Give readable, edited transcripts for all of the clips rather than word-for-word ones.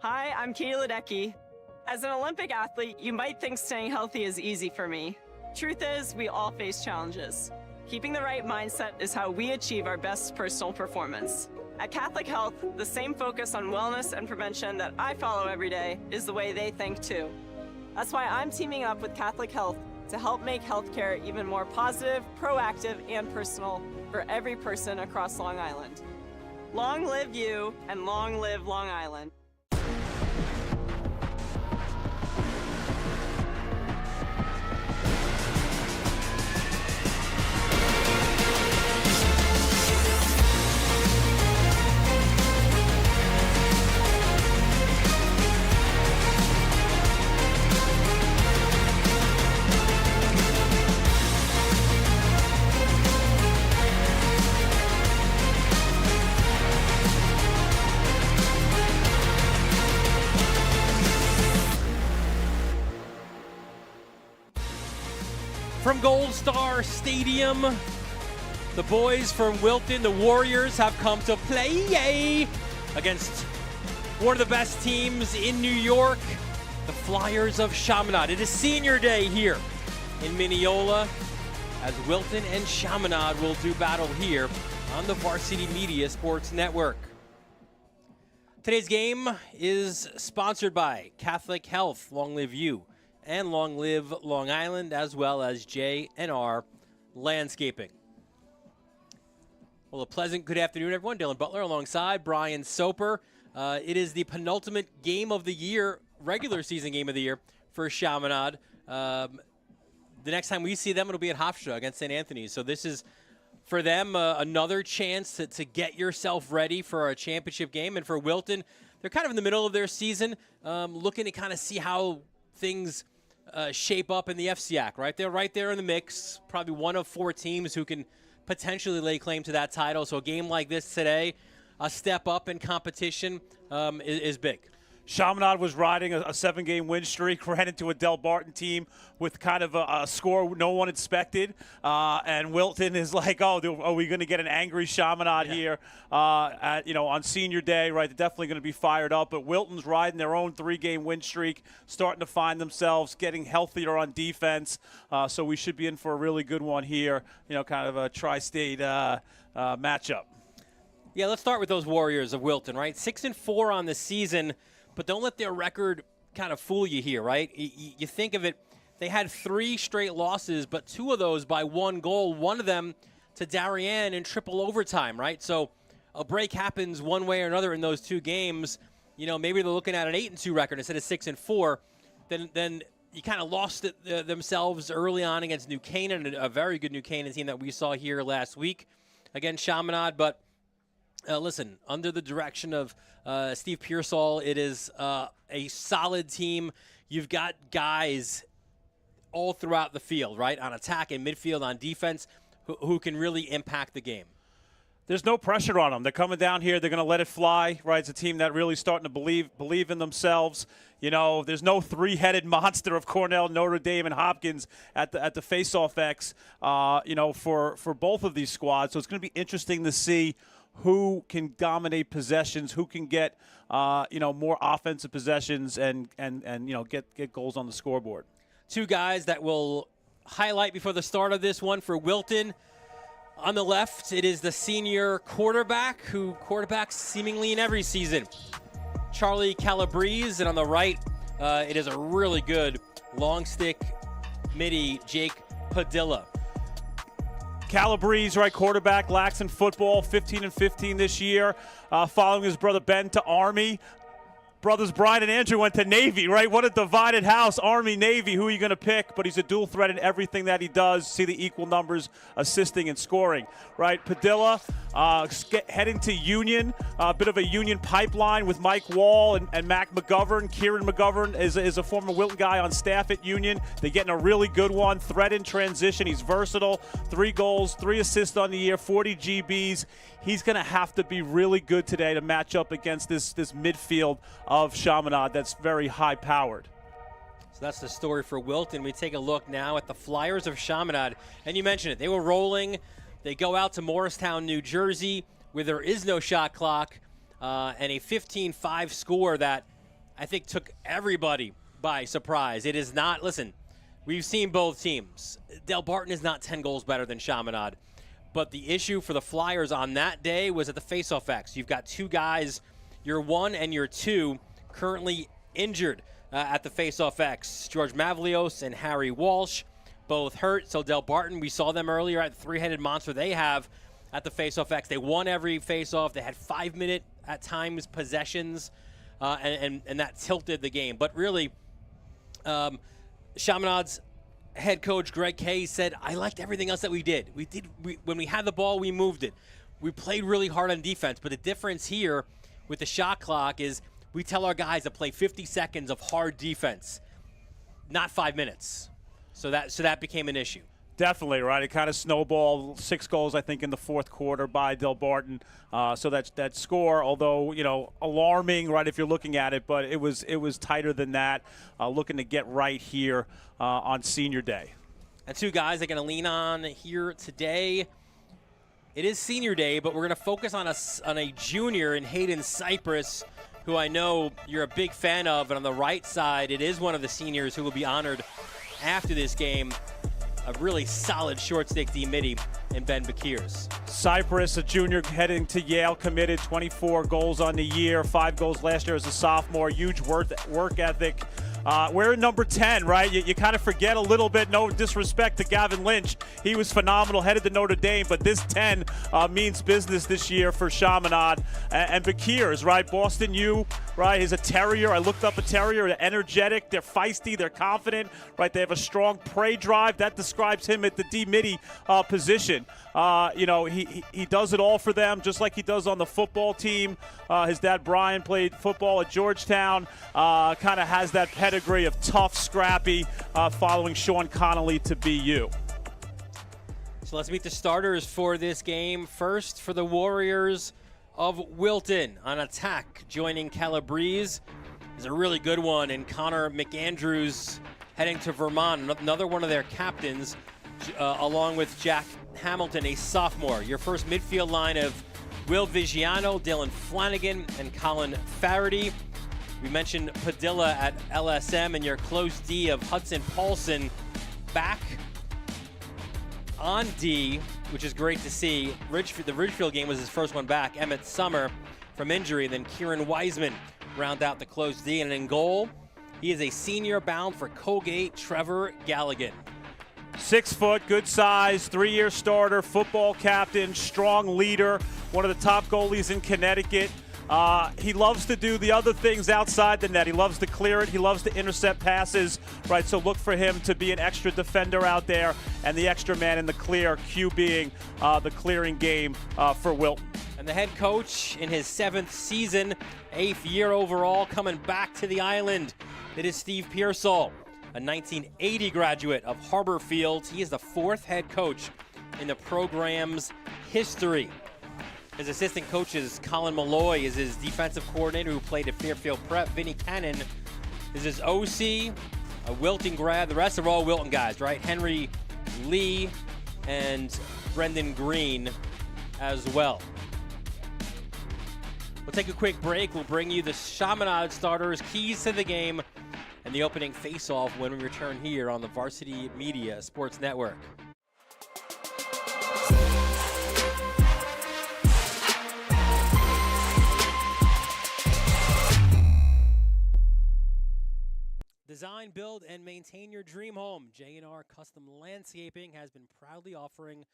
Hi, I'm Katie Ledecky. As an Olympic athlete, you might think staying healthy is easy for me. Truth is, we all face challenges. Keeping the right mindset is how we achieve our best personal performance. At Catholic Health, the same focus on wellness and prevention that I follow every day is the way they think too. That's why I'm teaming up with Catholic Health to help make healthcare even more positive, proactive, and personal for every person across Long Island. Long live you, and long live Long Island. From Gold Star Stadium, the boys from Wilton, the Warriors, have come to play against one of the best teams in New York, the Flyers of Chaminade. It is senior day here in Mineola as Wilton and Chaminade will do battle here on the Varsity Media Sports Network. Today's game is sponsored by Catholic Health, Long Live You, and Long Live Long Island, as well as J&R Landscaping. Well, a pleasant good afternoon, everyone. Dylan Butler alongside Brian Soper. It is the penultimate game of the year, regular season game of the year for Chaminade. The next time we see them, it'll be at Hofstra against St. Anthony's. So this is, for them, another chance to get yourself ready for a championship game. And for Wilton, they're kind of in the middle of their season, looking to kind of see how things shape up in the FCAC, right? They're right there in the mix, probably one of 4 teams who can potentially lay claim to that title. So a game like this today, a step up in competition is big. Chaminade was riding a 7-game win streak, ran into a Del Barton team with kind of a score no one expected. And Wilton is like, are we going to get an angry Chaminade here on senior day, right? They're definitely going to be fired up. But Wilton's riding their own 3-game win streak, starting to find themselves, getting healthier on defense. So we should be in for a really good one here, kind of a tri-state matchup. Yeah, let's start with those Warriors of Wilton, right? 6-4 on the season. But don't let their record kind of fool you here, right? You think of it, they had 3 straight losses, but 2 of those by 1 goal, one of them to Darien in triple overtime, right? So a break happens one way or another in those 2 games. Maybe they're looking at an 8-2 record instead of 6-4. Then you kind of lost themselves early on against New Canaan, a very good New Canaan team that we saw here last week against Chaminade. But listen, under the direction of Steve Pearsall, it is a solid team. You've got guys all throughout the field, right? On attack and midfield, on defense, who can really impact the game. There's no pressure on them. They're coming down here. They're going to let it fly, right? It's a team that really starting to believe in themselves. There's no 3-headed monster of Cornell, Notre Dame, and Hopkins at the face-off X, for both of these squads. So it's going to be interesting to see who can dominate possessions, who can get more offensive possessions and get goals on the scoreboard. 2 guys that will highlight before the start of this one for Wilton. On the left, it is the senior quarterback who quarterbacks seemingly in every season, Charlie Calabrese, and on the right, it is a really good long stick midi, Jake Padilla. Calabrese, right, quarterback, lacks in football, 15-15 this year, following his brother Ben to Army. Brothers Brian and Andrew went to Navy, right? What a divided house, Army, Navy. Who are you going to pick? But he's a dual threat in everything that he does. See the equal numbers, assisting and scoring, right? Padilla heading to Union, a bit of a Union pipeline with Mike Wall and Mac McGovern. Kieran McGovern is a former Wilton guy on staff at Union. They're getting a really good one. Threat in transition. He's versatile. 3 goals, 3 assists on the year, 40 GBs. He's going to have to be really good today to match up against this midfield of Chaminade that's very high-powered. So that's the story for Wilton. We take a look now at the Flyers of Chaminade. And you mentioned it. They were rolling. They go out to Morristown, New Jersey, where there is no shot clock, and a 15-5 score that I think took everybody by surprise. It is not, listen, we've seen both teams. Del Barton is not 10 goals better than Chaminade. But the issue for the Flyers on that day was at the faceoff X. You've got two guys, your 1 and your 2, currently injured at the faceoff X. George Mavlios and Harry Walsh, both hurt. So Del Barton, we saw them earlier at the three-headed monster they have at the faceoff X. They won every faceoff. They had 5-minute, at times, possessions, and that tilted the game. But really, Chaminade's head coach Greg Kay said, I liked everything else that we did. When we had the ball, we moved it. We played really hard on defense. But the difference here with the shot clock is we tell our guys to play 50 seconds of hard defense, not 5 minutes. So that became an issue. Definitely, right? It kind of snowballed. 6 goals, I think, in the fourth quarter by Del Barton. So that score, although, alarming, right, if you're looking at it, but it was tighter than that. Looking to get right here on Senior Day. And two guys they're going to lean on here today. It is Senior Day, but we're going to focus on a junior in Hayden Cypress, who I know you're a big fan of. And on the right side, it is one of the seniors who will be honored after this game. A really solid short-stick D-midi in Ben Bekirs. Cypress, a junior heading to Yale, committed 24 goals on the year, 5 goals last year as a sophomore. Huge work ethic. We're in number 10, right? You kind of forget a little bit. No disrespect to Gavin Lynch. He was phenomenal, headed to Notre Dame, but this 10 means business this year for Chaminade. And Bekirs, right? Boston U, right? He's a terrier. I looked up a terrier. They're energetic. They're feisty. They're confident, right? They have a strong prey drive. That describes him at the D-midi position. He does it all for them, just like he does on the football team. His dad, Brian, played football at Georgetown. Kind of has that pedigree of tough, scrappy, following Sean Connolly to BU. So let's meet the starters for this game. First, for the Warriors of Wilton on attack, joining Calabrese is a really good one, and Connor McAndrews heading to Vermont, another one of their captains, along with Jack Hamilton, a sophomore. Your first midfield line of Will Vigiano, Dylan Flanagan, and Colin Faraday. We mentioned Padilla at LSM, and your close D of Hudson Paulson back on D, which is great to see. The Ridgefield game was his first one back. Emmett Summer from injury, then Kieran Wiseman round out the close D. And in goal, he is a senior bound for Colgate, Trevor Galligan. 6 foot, good size, 3-year starter, football captain, strong leader, one of the top goalies in Connecticut. He loves to do the other things outside the net. He loves to clear it. He loves to intercept passes, right? So look for him to be an extra defender out there and the extra man in the clear, Q being the clearing game for Wilton. And the head coach in his 7th season, 8th year overall, coming back to the island. It is Steve Pearsall, a 1980 graduate of Harbor Fields. He is the 4th head coach in the program's history. His assistant coaches, Colin Malloy is his defensive coordinator who played at Fairfield Prep. Vinny Cannon is his OC, a Wilton grad. The rest are all Wilton guys, right? Henry Lee and Brendan Green as well. We'll take a quick break. We'll bring you the Chaminade starters, keys to the game, and the opening face-off when we return here on the Varsity Media Sports Network. Design, build, and maintain your dream home. J&R Custom Landscaping has been proudly offering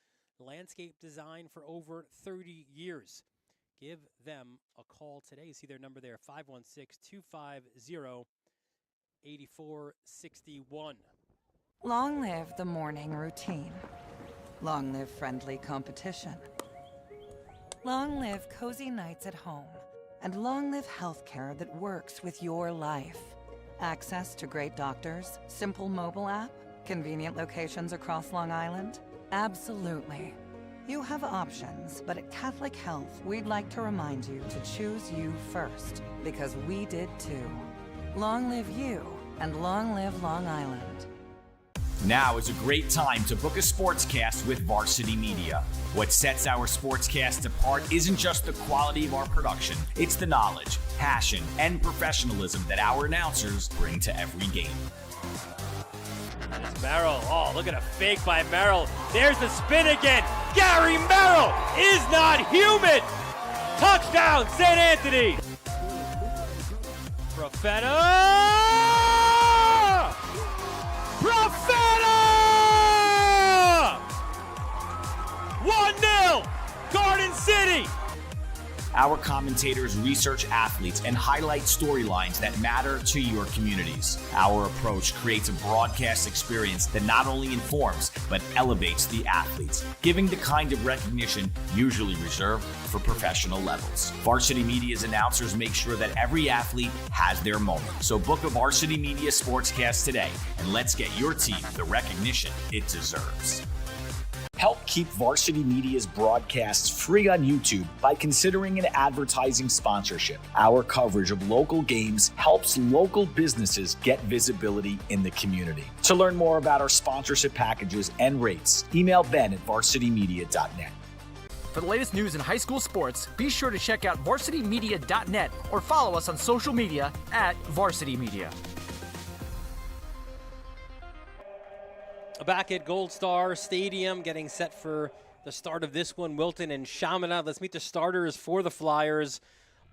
landscape design for over 30 years. Give them a call today. See their number there, 516-250-8461. Long live the morning routine. Long live friendly competition. Long live cozy nights at home. And long live healthcare that works with your life. Access to great doctors, simple mobile app, convenient locations across Long Island? Absolutely. You have options, but at Catholic Health, we'd like to remind you to choose you first, because we did too. Long live you, and long live Long Island. Now is a great time to book a sportscast with Varsity Media. What sets our sportscast apart isn't just the quality of our production, it's the knowledge, passion, and professionalism that our announcers bring to every game. Merrill, oh, look at a fake by Merrill. There's the spin again. Gary Merrill is not human. Touchdown, St. Anthony. Profeta! 1-0, Garden City. Our commentators research athletes and highlight storylines that matter to your communities. Our approach creates a broadcast experience that not only informs, but elevates the athletes, giving the kind of recognition usually reserved for professional levels. Varsity Media's announcers make sure that every athlete has their moment. So book a Varsity Media Sportscast today, and let's get your team the recognition it deserves. Help keep Varsity Media's broadcasts free on YouTube by considering an advertising sponsorship. Our coverage of local games helps local businesses get visibility in the community. To learn more about our sponsorship packages and rates, email ben@varsitymedia.net. For the latest news in high school sports, be sure to check out varsitymedia.net or follow us on social media @varsitymedia. Back at Gold Star Stadium, getting set for the start of this one, Wilton and Chaminade. Let's meet the starters for the Flyers.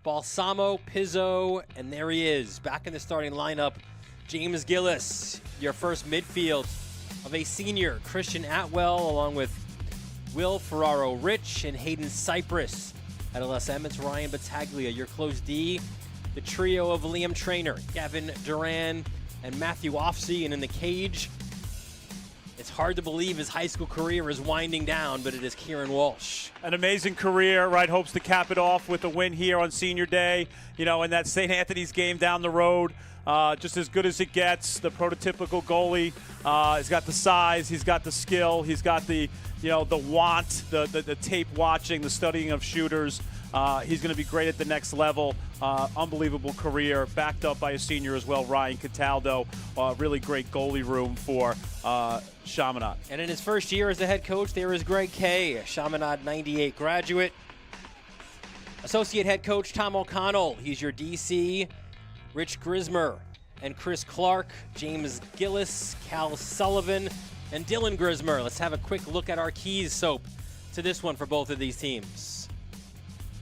Balsamo, Pizzo, and there he is, back in the starting lineup. James Gillis, your first midfield of a senior. Christian Atwell, along with Will Ferraro-Rich and Hayden Cypress. At LS Emmets, Ryan Battaglia, your close D. The trio of Liam Traynor, Gavin Duran, and Matthew Offsey. And in the cage, it's hard to believe his high school career is winding down, but it is Kieran Walsh. An amazing career, right? Hopes to cap it off with a win here on Senior Day, you know, in that St. Anthony's game down the road. Just as good as it gets, the prototypical goalie. He's got the size, he's got the skill, he's got the, you know, the want, the tape watching, the studying of shooters. He's going to be great at the next level. Unbelievable career, backed up by a senior as well, Ryan Cataldo. Really great goalie room for Chaminade. And in his first year as the head coach, there is Greg Kay, a Chaminade 98 graduate. Associate head coach Tom O'Connell, he's your DC. Rich Grismer and Chris Clark, James Gillis, Cal Sullivan, and Dylan Grismer. Let's have a quick look at our keys, Soap, to this one for both of these teams.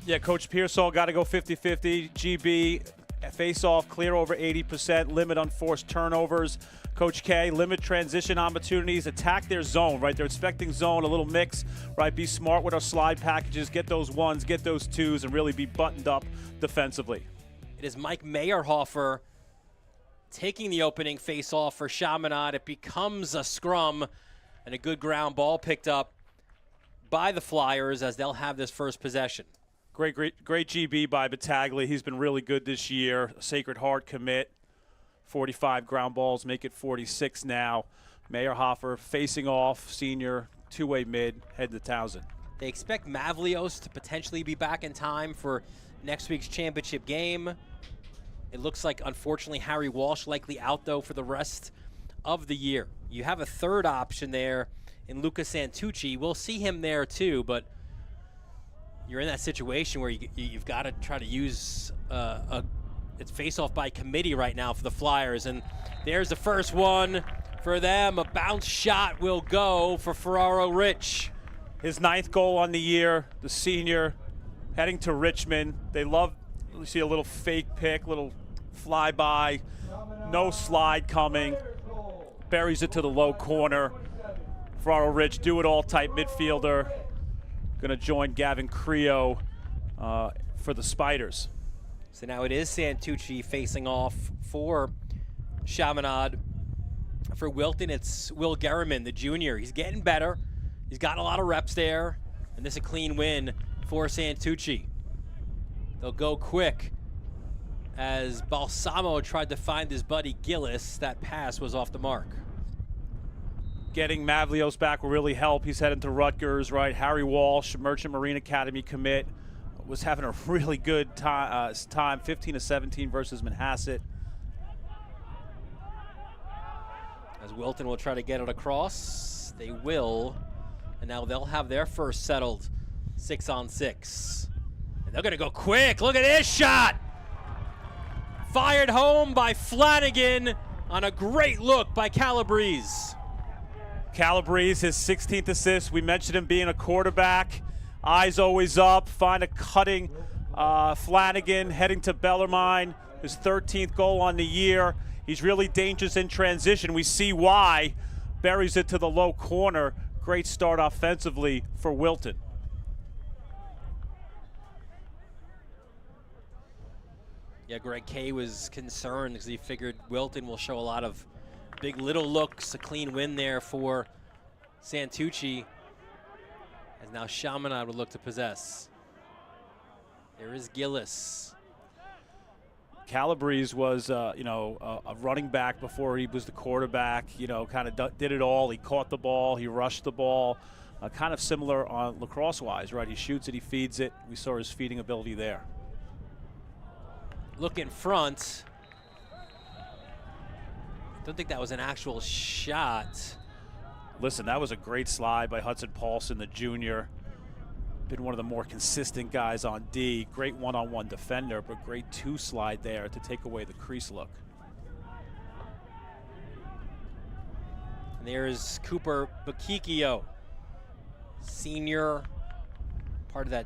Yeah, Coach Pearsall got to go 50-50. GB, face-off, clear over 80%, limit unforced turnovers. Coach K, limit transition opportunities, attack their zone, right? They're expecting zone, a little mix, right? Be smart with our slide packages, get those ones, get those twos, and really be buttoned up defensively. It is Mike Meyerhofer taking the opening face-off for Chaminade. It becomes a scrum and a good ground ball picked up by the Flyers as they'll have this first possession. Great GB by Battaglia. He's been really good this year. Sacred Heart commit. 45 ground balls, make it 46 now. Meyerhofer facing off, senior, two-way mid, head to Townsend. They expect Mavlios to potentially be back in time for next week's championship game. It looks like, unfortunately, Harry Walsh likely out, though, for the rest of the year. You have a third option there in Luca Santucci. We'll see him there, too, but you're in that situation where you've got to try to use it's face-off by committee right now for the Flyers. And there's the first one for them. A bounce shot will go for Ferraro-Rich. His 9th goal on the year, the senior, heading to Richmond. They love, you see a little fake pick, little flyby, no slide coming. Buries it to the low corner. Ferraro-Rich, do-it-all type midfielder. Going to join Gavin Creo for the Spiders. So now it is Santucci facing off for Chaminade. For Wilton, it's Will Gerriman, the junior. He's getting better. He's got a lot of reps there. And this is a clean win for Santucci. They'll go quick as Balsamo tried to find his buddy Gillis. That pass was off the mark. Getting Mavlios back will really help. He's heading to Rutgers, right? Harry Walsh, Merchant Marine Academy commit, was having a really good time, 15-17 versus Manhasset. As As Wilton will try to get it across. They will. And now they'll have their first settled 6-on-6. And they're going to go quick. Look at this shot. Fired home by Flanagan on a great look by Calabrese. Calabrese, his 16th assist. We mentioned him being a quarterback. Eyes always up. Find a cutting Flanagan heading to Bellarmine. His 13th goal on the year. He's really dangerous in transition. We see why. Buries it to the low corner. Great start offensively for Wilton. Yeah, Greg Kay was concerned because he figured Wilton will show a lot of big little looks. A clean win there for Santucci. As now Chaminade would look to possess. There is Gillis. Calabrese was, a running back before he was the quarterback. Kind of did it all. He caught the ball. He rushed the ball. Kind of similar on lacrosse-wise, right? He shoots it. He feeds it. We saw his feeding ability there. Look in front. Don't think that was an actual shot. Listen, that was a great slide by Hudson Paulson, the junior. Been one of the more consistent guys on D. Great one-on-one defender, but great two slide there to take away the crease look. And there's Cooper Bakikio, senior, part of that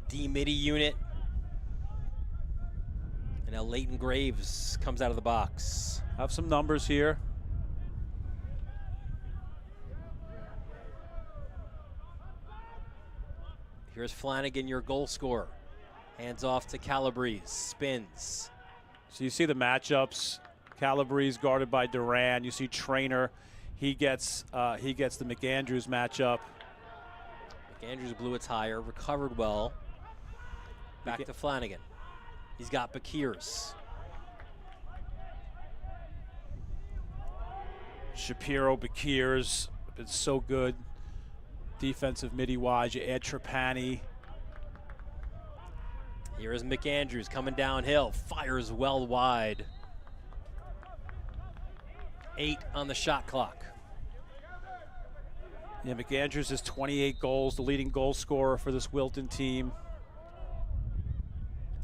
D-midi unit. And now Leighton Graves comes out of the box. Have some numbers here. Here's Flanagan, your goal scorer. Hands off to Calabrese, spins. So you see the matchups. Calabrese guarded by Duran. You see Trainer. He gets the McAndrews matchup. McAndrews blew a tire, recovered well. Back to Flanagan. He's got Bakirs. Shapiro, Bakirs, been so good. Defensive midi-wise, you add Trapani. Here is McAndrews coming downhill, fires well wide. 8 on the shot clock. Yeah, McAndrews has 28 goals, the leading goal scorer for this Wilton team.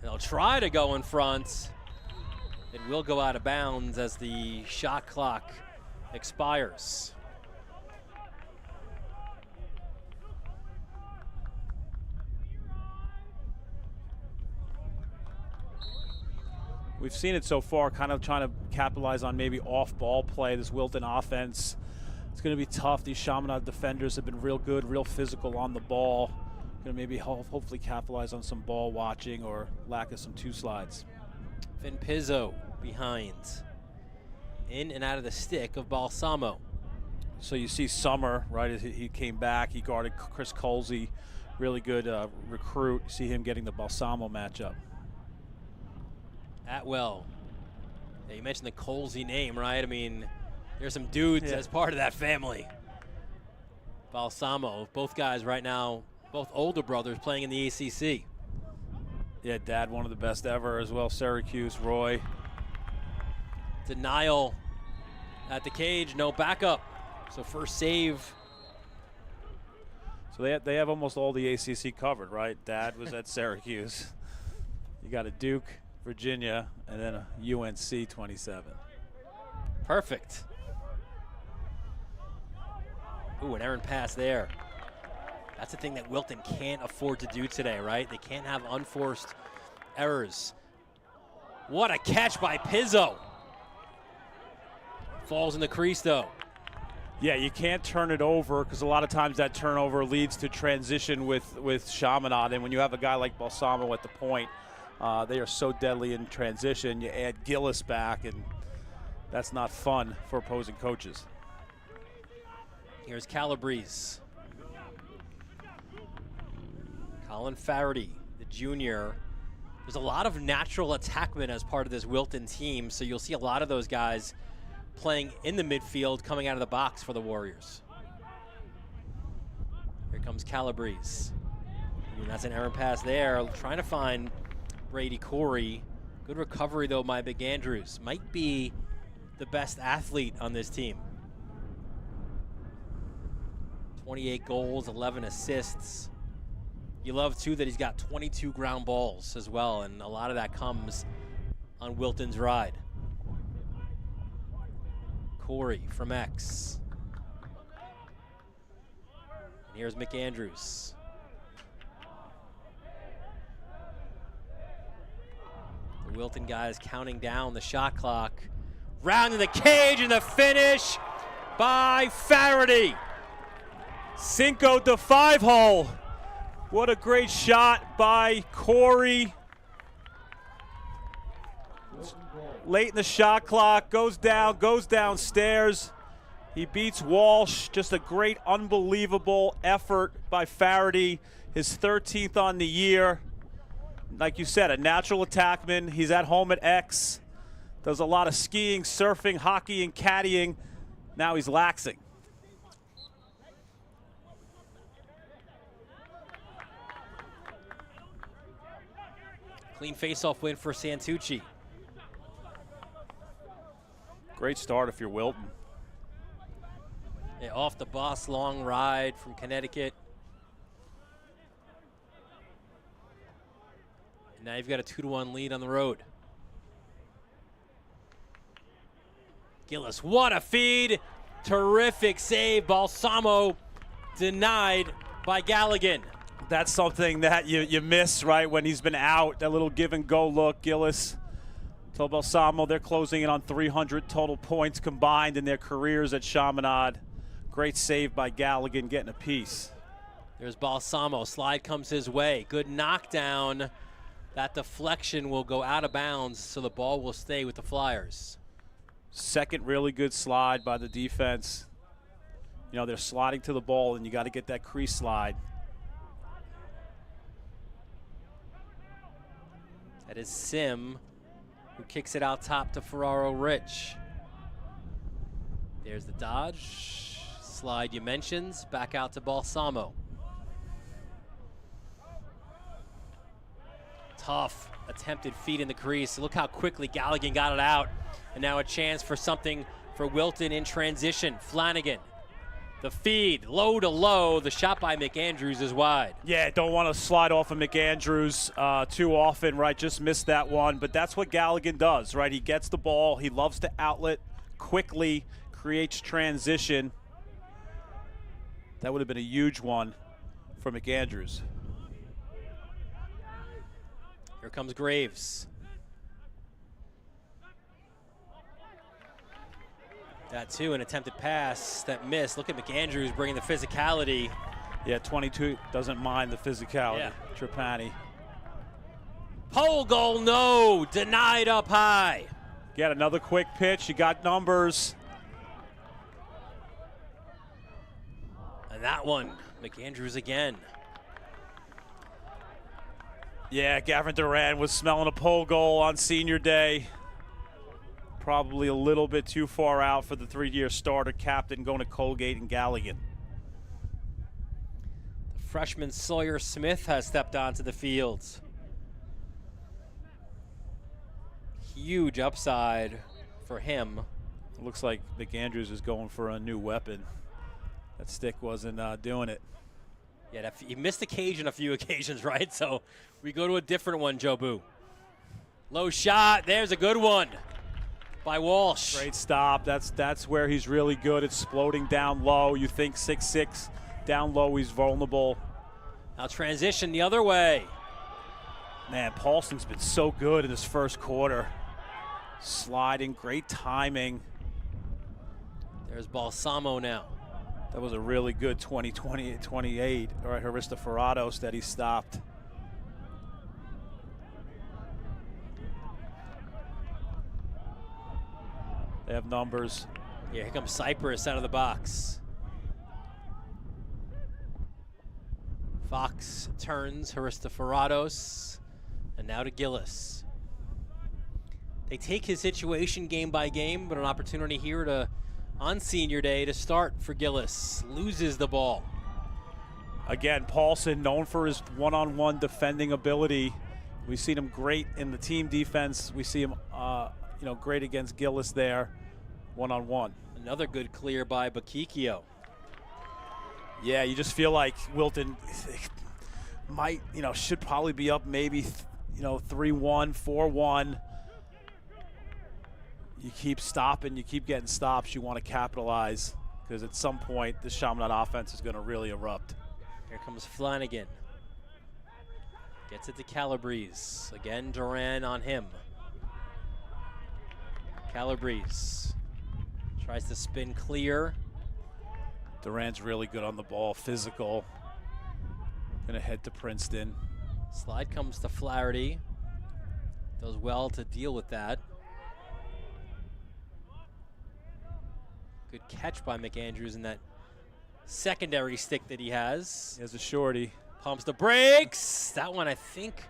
They'll try to go in front. It will go out of bounds as the shot clock expires. We've seen it so far, kind of trying to capitalize on maybe off-ball play, this Wilton offense. It's going to be tough. These Chaminade defenders have been real good, real physical on the ball. Going to maybe hopefully capitalize on some ball watching or lack of some two slides. Finn Pizzo behind. In and out of the stick of Balsamo. So you see Summer, right, as he came back. He guarded Chris Colsey, really good recruit. You see him getting the Balsamo matchup. Atwell. Yeah, you mentioned the Colsey name, right? I mean, there's some dudes as part of that family. Balsamo, both guys right now, both older brothers playing in the ACC. Yeah, Dad, one of the best ever as well. Syracuse, Roy. Denial at the cage, no backup. So first save. So they have almost all the ACC covered, right? Dad was at Syracuse. You got a Duke, Virginia, and then a UNC 27. Perfect. Ooh, an errant pass there. That's the thing that Wilton can't afford to do today, right? They can't have unforced errors. What a catch by Pizzo. Falls in the crease, though. Yeah, you can't turn it over because a lot of times that turnover leads to transition with Chaminade. And when you have a guy like Balsamo at the point, they are so deadly in transition. You add Gillis back, and that's not fun for opposing coaches. Here's Calabrese. Colin Farady, the junior. There's a lot of natural attackmen as part of this Wilton team, so you'll see a lot of those guys playing in the midfield, coming out of the box for the Warriors. Here comes Calabrese. And that's an errant pass there, trying to find Brady Corey. Good recovery, though, by McAndrews. Might be the best athlete on this team. 28 goals, 11 assists. You love, too, that he's got 22 ground balls as well, and a lot of that comes on Wilton's ride. Corey from X. And here's McAndrews. The Wilton guys counting down the shot clock. Rounding the cage, and the finish by Faraday. Cinco de 5-hole. What a great shot by Corey. Late in the shot clock, goes downstairs. He beats Walsh. Just a great, unbelievable effort by Faraday. His 13th on the year. Like you said, a natural attackman. He's at home at X. Does a lot of skiing, surfing, hockey, and caddying. Now he's laxing. Clean face-off win for Santucci. Great start if you're Wilton. Yeah, off the bus, long ride from Connecticut. And now you've got a 2-1 lead on the road. Gillis, what a feed. Terrific save. Balsamo denied by Galligan. That's something that you miss, right, when he's been out. That little give-and-go look. Gillis to Balsamo. They're closing in on 300 total points combined in their careers at Chaminade. Great save by Galligan, getting a piece. There's Balsamo. Slide comes his way. Good knockdown. That deflection will go out of bounds, so the ball will stay with the Flyers. Second really good slide by the defense. You know, they're sliding to the ball, and you got to get that crease slide. That is Sim, who kicks it out top to Ferraro Rich. There's the dodge. Slide you mentioned. Back out to Balsamo. Tough attempted feed in the crease. Look how quickly Galligan got it out. And now a chance for something for Wilton in transition. Flanagan. The feed, low to low. The shot by McAndrews is wide. Yeah, don't want to slide off of McAndrews too often, right? Just missed that one. But that's what Galligan does, right? He gets the ball. He loves to outlet quickly, creates transition. That would have been a huge one for McAndrews. Here comes Graves. That too, an attempted pass that missed. Look at McAndrews bringing the physicality. Yeah, 22 doesn't mind the physicality. Yeah. Trapani. Pole goal, no. Denied up high. Get another quick pitch. You got numbers. And that one, McAndrews again. Yeah, Gavin Duran was smelling a pole goal on senior day. Probably a little bit too far out for the 3-year starter captain going to Colgate and Galligan. The freshman Sawyer Smith has stepped onto the field. Huge upside for him. It looks like McAndrews is going for a new weapon. That stick wasn't doing it. Yeah, he missed the cage on a few occasions, right? So we go to a different one, Joe Boo. Low shot. There's a good one by Walsh. Great stop. That's where he's really good. It's exploding down low. You think 6'6", down low, he's vulnerable. Now transition the other way. Man, Paulson's been so good in this first quarter. Sliding, great timing. There's Balsamo now. That was a really good 20-28. All right, Aristoferatos that he stopped. They have numbers. Yeah, here comes Cypress out of the box. Fox turns, Aristoferatos, and now to Gillis. They take his situation game by game, but an opportunity here to, on senior day, to start for Gillis. Loses the ball. Again, Paulson known for his one-on-one defending ability. We've seen him great in the team defense. We see him great against Gillis there, one-on-one. Another good clear by Bakikio. Yeah, you just feel like Wilton might, should probably be up maybe, 3-1, 4-1. You keep stopping, you keep getting stops. You want to capitalize because at some point the Chaminade offense is going to really erupt. Here comes Flanagan. Gets it to Calabrese. Again, Duran on him. Calabrese tries to spin clear. Duran's really good on the ball, physical. Going to head to Princeton. Slide comes to Flaherty. Does well to deal with that. Good catch by McAndrews in that secondary stick that he has. He has a shorty. Pumps the brakes. That one, I think,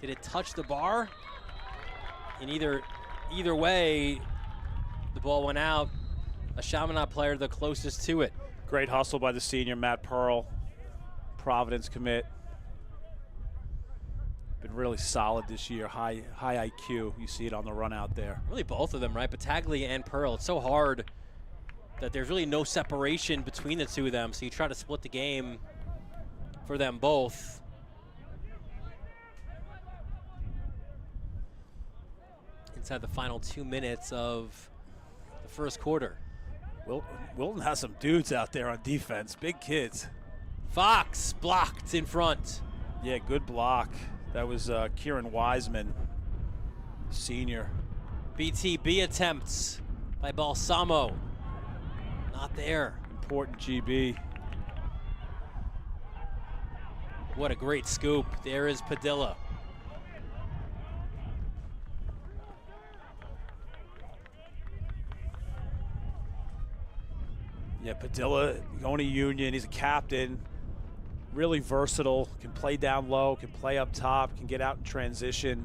did it touch the bar? In either way, the ball went out. A Chaminade player the closest to it. Great hustle by the senior, Matt Pearl. Providence commit. Been really solid this year. High IQ. You see it on the run out there. Really both of them, right? Battaglia and Pearl. It's so hard that there's really no separation between the two of them. So you try to split the game for them both. Inside the final 2 minutes of the first quarter. Wilton has some dudes out there on defense. Big kids. Fox blocked in front. Yeah, good block. That was Kieran Wiseman, senior. BTB attempts by Balsamo. Not there. Important GB. What a great scoop. There is Padilla. Yeah, Padilla going to Union. He's a captain. Really versatile. Can play down low, can play up top, can get out in transition.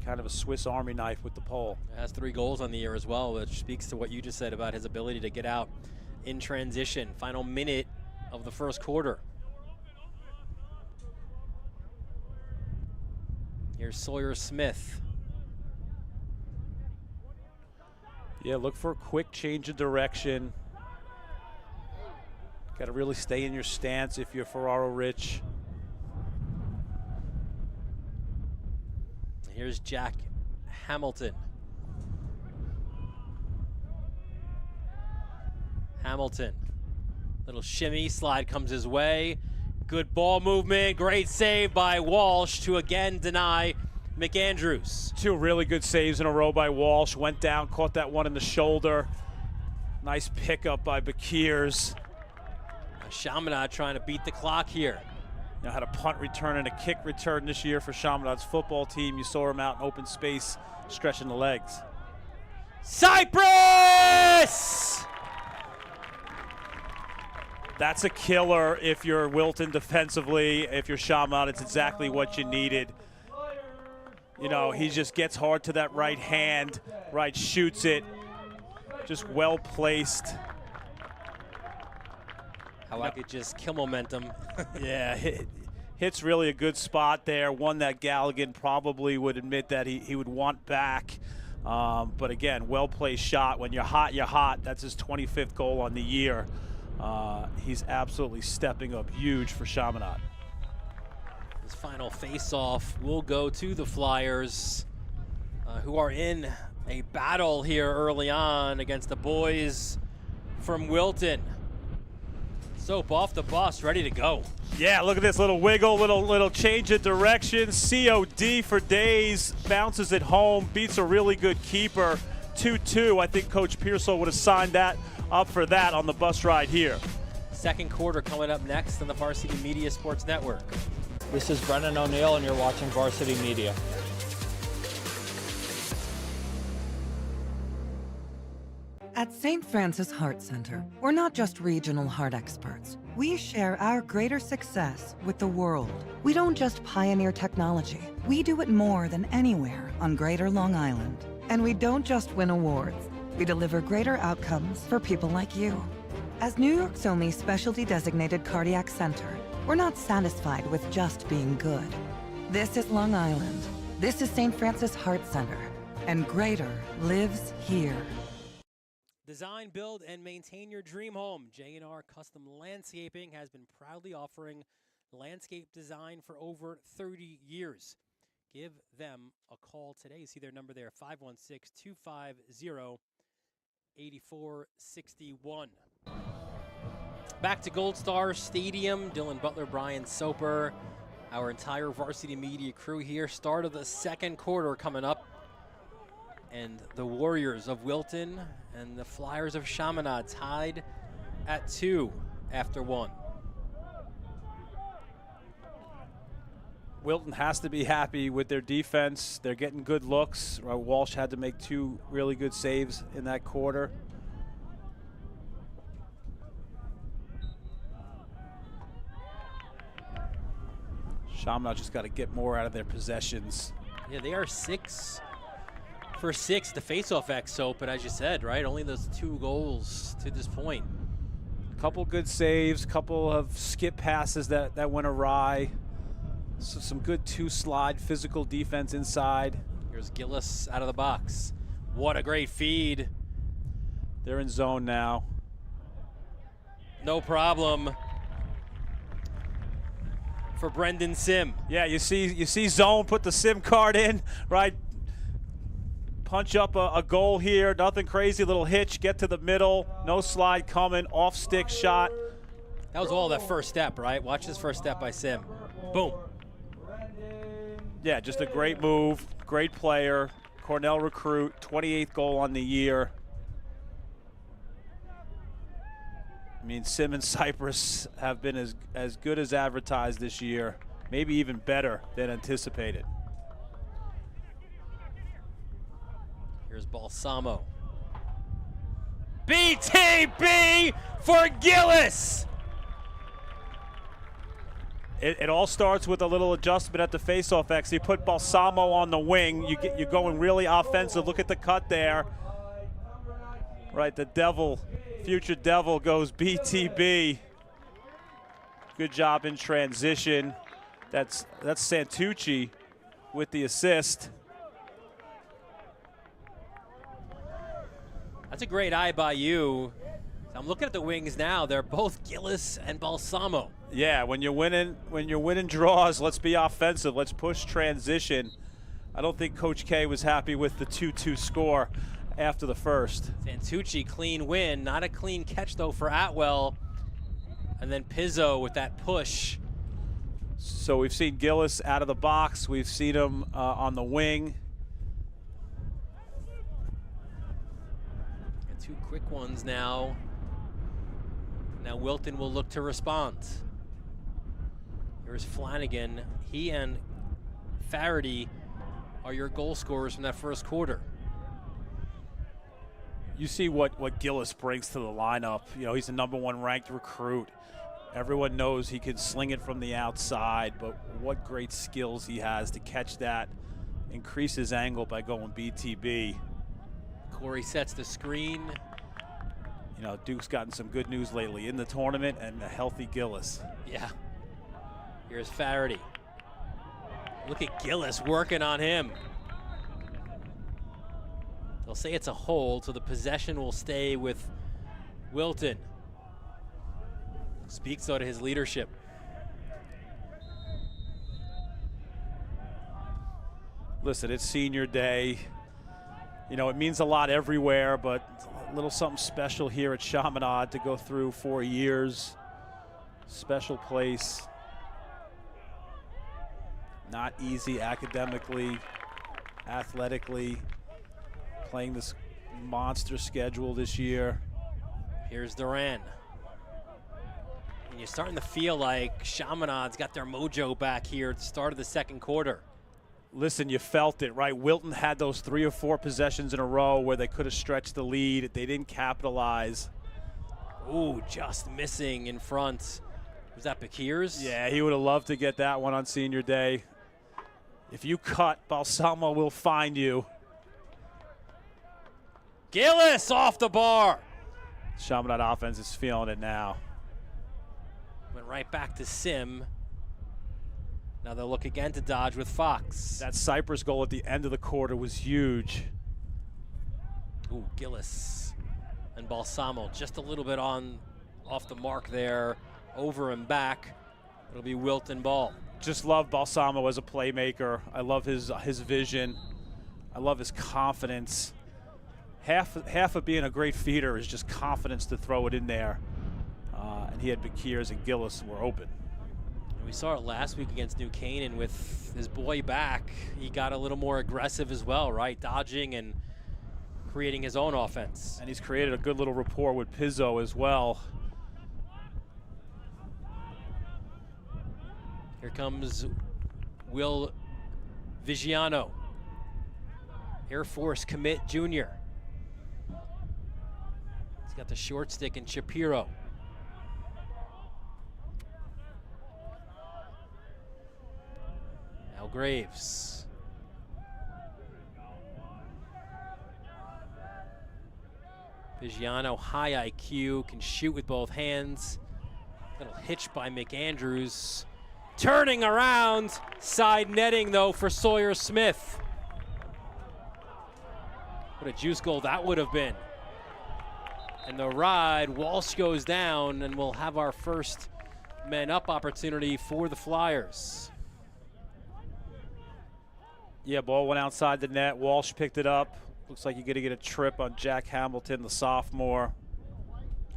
Kind of a Swiss Army knife with the pole. Has 3 goals on the year as well, which speaks to what you just said about his ability to get out in transition. Final minute of the first quarter. Here's Sawyer Smith. Yeah, look for a quick change of direction. Got to really stay in your stance if you're Ferraro Rich. Here's Jack Hamilton. Hamilton. Little shimmy, slide comes his way. Good ball movement, great save by Walsh to again deny McAndrews. 2 really good saves in a row by Walsh. Went down, caught that one in the shoulder. Nice pickup by Bakirs. Chaminade trying to beat the clock here. Had a punt return and a kick return this year for Chaminade's football team. You saw him out in open space, stretching the legs. Cypress! That's a killer if you're Wilton defensively. If you're Chaminade, it's exactly what you needed. He just gets hard to that right hand, right shoots it. Just well placed. How I could just kill momentum. Yeah, hits really a good spot there. One that Galligan probably would admit that he would want back. But again, well-placed shot. When you're hot, you're hot. That's his 25th goal on the year. He's absolutely stepping up huge for Chaminade. His final face-off will go to the Flyers, who are in a battle here early on against the boys from Wilton. Soap off the bus, ready to go. Yeah, look at this little wiggle, little change of direction. COD for days, bounces it home, beats a really good keeper. 2-2. I think Coach Pearsall would have signed that up for that on the bus ride here. Second quarter coming up next on the Varsity Media Sports Network. This is Brennan O'Neill, and you're watching Varsity Media. At St. Francis Heart Center, we're not just regional heart experts. We share our greater success with the world. We don't just pioneer technology. We do it more than anywhere on Greater Long Island. And we don't just win awards. We deliver greater outcomes for people like you. As New York's only specialty designated cardiac center, we're not satisfied with just being good. This is Long Island. This is St. Francis Heart Center. And greater lives here. Design, build, and maintain your dream home. J&R Custom Landscaping has been proudly offering landscape design for over 30 years. Give them a call today. You see their number there, 516-250-8461. Back to Gold Star Stadium. Dylan Butler, Brian Soper, our entire varsity media crew here. Start of the second quarter coming up. And the Warriors of Wilton and the Flyers of Chaminade tied at 2 after 1. Wilton has to be happy with their defense. They're getting good looks. Walsh had to make 2 really good saves in that quarter. Chaminade just got to get more out of their possessions. Yeah, they are 6 for 6 to face-off XO, but as you said, right, only those 2 goals to this point. Couple good saves, couple of skip passes that went awry. So some good 2-slide physical defense inside. Here's Gillis out of the box. What a great feed. They're in zone now. No problem for Brendan Sim. Yeah, you see zone, put the SIM card in, right? Punch up a goal here, nothing crazy, little hitch, get to the middle, no slide coming, off stick shot. That was all that first step, right? Watch this first step by Sim. Boom. Yeah, just a great move, great player, Cornell recruit, 28th goal on the year. I mean, Sim and Cypress have been as good as advertised this year, maybe even better than anticipated. Here's Balsamo. BTB for Gillis! It all starts with a little adjustment at the faceoff X. You put Balsamo on the wing, you're going really offensive. Look at the cut there. Right, the Devil, future Devil goes BTB. Good job in transition. That's Santucci with the assist. That's a great eye by you. I'm looking at the wings now. They're both Gillis and Balsamo. Yeah, when you're winning draws, let's be offensive. Let's push transition. I don't think Coach K was happy with the 2-2 score after the first. Santucci, clean win. Not a clean catch, though, for Atwell. And then Pizzo with that push. So we've seen Gillis out of the box. We've seen him on the wing. And 2 quick ones now. Now Wilton will look to respond. Here's Flanagan. He and Faraday are your goal scorers from that first quarter. You see what Gillis brings to the lineup. You know, he's the #1 ranked recruit. Everyone knows he can sling it from the outside, but what great skills he has to catch that, increase his angle by going BTB. Corey sets the screen. You know, Duke's gotten some good news lately in the tournament and a healthy Gillis. Yeah. Here's Faraday. Look at Gillis working on him. They'll say it's a hold, so the possession will stay with Wilton. Speaks though to his leadership. Listen, it's senior day. You know, it means a lot everywhere, but a little something special here at Chaminade to go through 4 years. Special place. Not easy academically, athletically, playing this monster schedule this year. Here's Duran. And you're starting to feel like Chaminade's got their mojo back here at the start of the second quarter. Listen, you felt it, right? Wilton had those 3 or 4 possessions in a row where they could have stretched the lead. They didn't capitalize. Ooh, just missing in front. Was that Bakirs? Yeah, he would have loved to get that one on senior day. If you cut, Balsamo will find you. Gillis off the bar. Chaminade offense is feeling it now. Went right back to Sim. Now they'll look again to Dodge with Fox. That Cypress goal at the end of the quarter was huge. Ooh, Gillis And Balsamo just a little bit off the mark there, over and back. It'll be Wilton ball. Just love Balsamo as a playmaker. I love his vision. I love his confidence. Half of being a great feeder is just confidence to throw it in there. And he had Bekiers and Gillis were open. We saw it last week against New Canaan with his boy back. He got a little more aggressive as well, right? Dodging and creating his own offense. And he's created a good little rapport with Pizzo as well. Here comes Will Vigiano, Air Force commit junior. He's got the short stick and Shapiro. Now Graves. Vigiano, high IQ, can shoot with both hands. Little hitch by McAndrews. Turning around, side netting though for Sawyer Smith. What a juice goal that would have been. And the ride, Walsh goes down, and we'll have our first men up opportunity for the Flyers. Yeah, ball went outside the net. Walsh picked it up. Looks like you're going to get a trip on Jack Hamilton, the sophomore.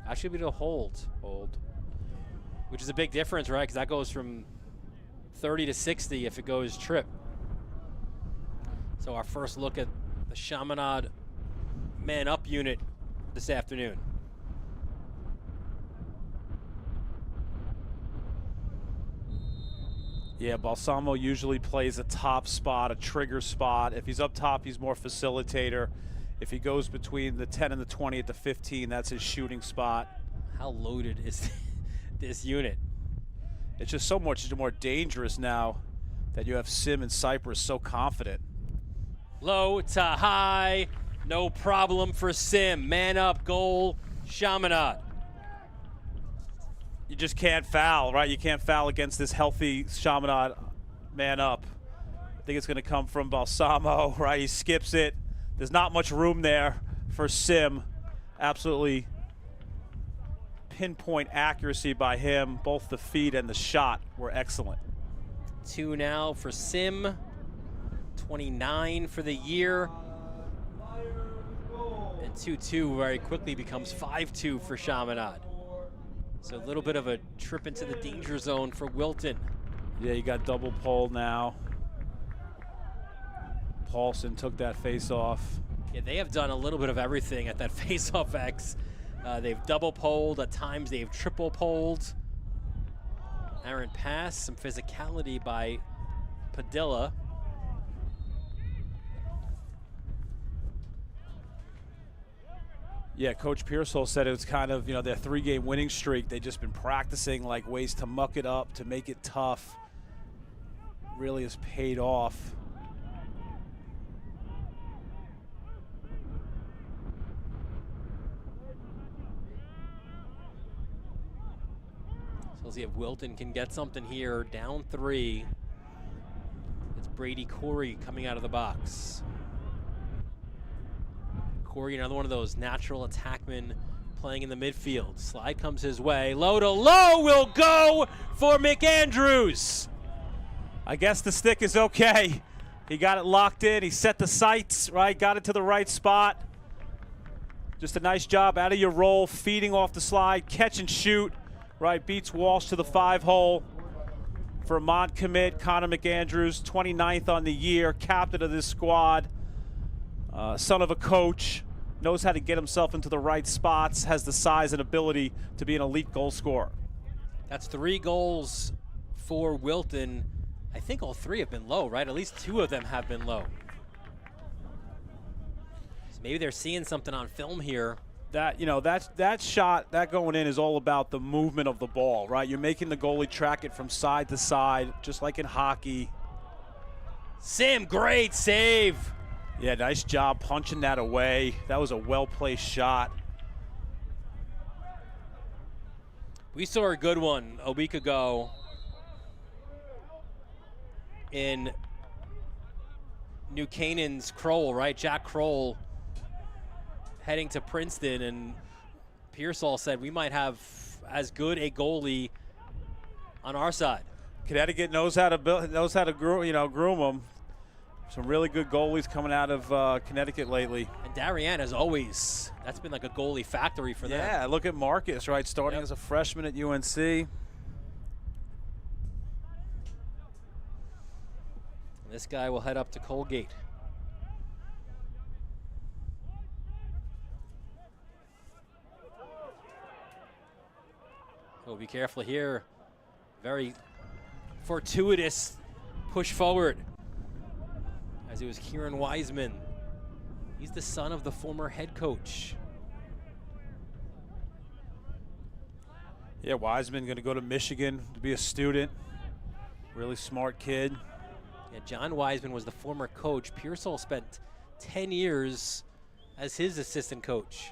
Actually, be a hold, which is a big difference, right? Because that goes from 30 to 60 if it goes trip. So our first look at the Chaminade man up unit this afternoon. Yeah, Balsamo usually plays a top spot, a trigger spot. If he's up top, he's more facilitator. If he goes between the 10 and the 20 at the 15, that's his shooting spot. How loaded is this unit? It's just so much more dangerous now that you have Sim and Cypress so confident. Low to high, no problem for Sim. Man up, goal, Chaminade. You just can't foul, right? You can't foul against this healthy Chaminade man up. I think it's going to come from Balsamo, right? He skips it. There's not much room there for Sim. Absolutely pinpoint accuracy by him. Both the feed and the shot were excellent. 2 now for Sim. 29 for the year. And 2-2 very quickly becomes 5-2 for Chaminade. So a little bit of a trip into the danger zone for Wilton. Yeah, you got double pole now. Paulson took that face off. Yeah, they have done a little bit of everything at that face-off X. They've double poled, at times they've triple poled. Aaron pass, some physicality by Padilla. Yeah, Coach Pearsall said it was kind of, their 3-game winning streak. They've just been practicing like ways to muck it up, to make it tough. Really has paid off. So let's see if Wilton can get something here. Down 3. It's Brady Corey coming out of the box. Corey, another one of those natural attackmen playing in the midfield. Slide comes his way. Low to low will go for McAndrews. I guess the stick is okay. He got it locked in. He set the sights, right? Got it to the right spot. Just a nice job out of your roll, feeding off the slide, catch and shoot, right? Beats Walsh to the 5-hole. Vermont commit, Connor McAndrews, 29th on the year, captain of this squad. Son of a coach, knows how to get himself into the right spots, has the size and ability to be an elite goal scorer. That's 3 goals for Wilton. I think all 3 have been low, right? At least 2 of them have been low. So maybe they're seeing something on film here. That shot, that going in is all about the movement of the ball, right? You're making the goalie track it from side to side, just like in hockey. Sim, great save. Yeah, nice job punching that away. That was a well-placed shot. We saw a good one a week ago in New Canaan's Kroll, right? Jack Kroll heading to Princeton, and Pearsall said we might have as good a goalie on our side. Connecticut knows how to groom them. Some really good goalies coming out of Connecticut lately. And Darien, as always, that's been like a goalie factory for them. Yeah, look at Marcus, right, starting as a freshman at UNC. This guy will head up to Colgate. Oh, be careful here. Very fortuitous push forward. As it was Kieran Wiseman. He's the son of the former head coach. Yeah, Wiseman going to go to Michigan to be a student. Really smart kid. Yeah, John Wiseman was the former coach. Pearsall spent 10 years as his assistant coach.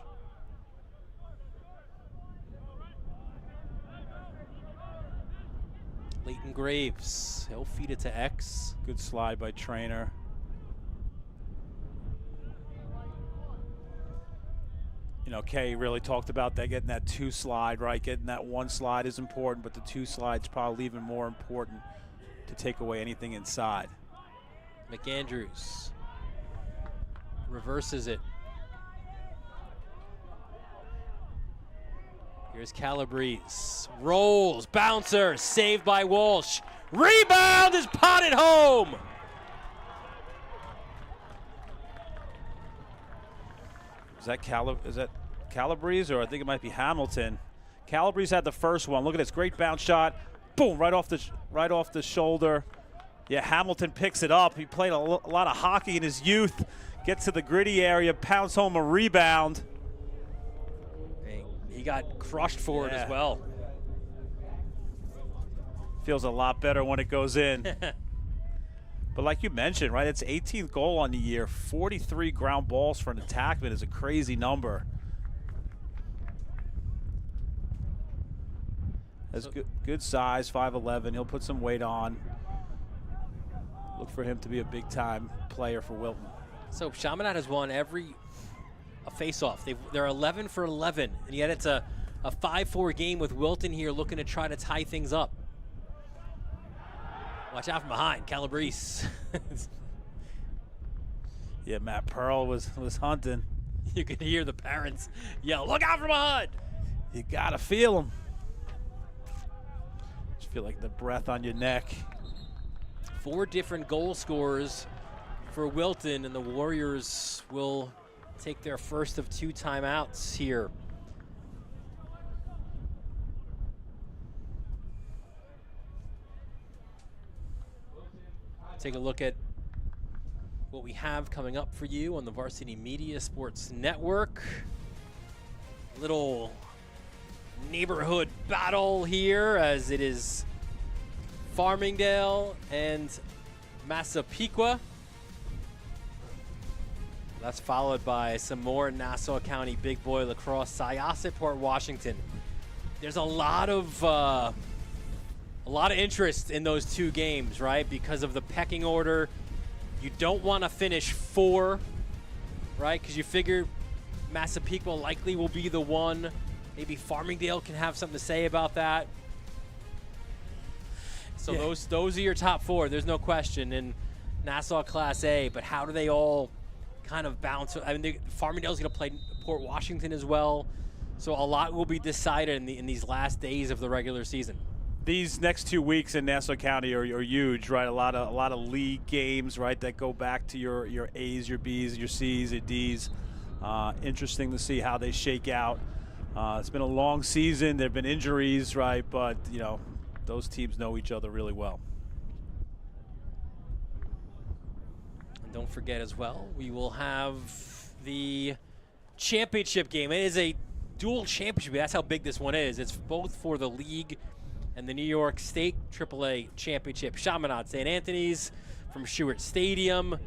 Leighton Graves, he'll feed it to X. Good slide by Trainer. You know, Kay really talked about that, getting that 2 slide, right? Getting that 1 slide is important, but the 2 slides probably even more important to take away anything inside. McAndrews reverses it. Here's Calabrese. Rolls, bouncer, saved by Walsh. Rebound is potted home. Is that Calabrese, or I think it might be Hamilton? Calabrese had the first one. Look at this great bounce shot. Boom, right off the shoulder. Yeah, Hamilton picks it up. He played a lot of hockey in his youth. Gets to the gritty area, pounds home a rebound. He got crushed for it as well. Feels a lot better when it goes in. But like you mentioned, right, it's 18th goal on the year. 43 ground balls for an attackman is a crazy number. That's good size, 5'11". He'll put some weight on. Look for him to be a big-time player for Wilton. So Chaminade has won every face-off. They're 11 for 11, and yet it's a 5-4 game with Wilton here looking to try to tie things up. Watch out from behind, Calabrese. Yeah, Matt Pearl was hunting. You could hear the parents yell, "Look out from behind!" You gotta feel them. Just feel like the breath on your neck. 4 different goal scorers for Wilton, and the Warriors will take their first of 2 timeouts here. Take a look at what we have coming up for you on the Varsity Media Sports Network. Little neighborhood battle here as it is Farmingdale and Massapequa. That's followed by some more Nassau County Big Boy Lacrosse, Syosset, Port Washington. There's a lot of interest in those 2 games, right? Because of the pecking order. You don't want to finish 4, right? Because you figure Massapequa likely will be the one. Maybe Farmingdale can have something to say about that. So yeah, those are your top 4. There's no question in Nassau Class A. But how do they all kind of bounce? I mean, Farmingdale's going to play Port Washington as well. So a lot will be decided in these last days of the regular season. These next 2 weeks in Nassau County are huge, right? A lot of league games, right, that go back to your A's, your B's, your C's, your D's. Interesting to see how they shake out. It's been a long season. There have been injuries, right? But, you know, those teams know each other really well. And don't forget as well, we will have the championship game. It is a dual championship. That's how big this one is. It's both for the league and the New York State AAA Championship. Chaminade St. Anthony's from Stewart Stadium,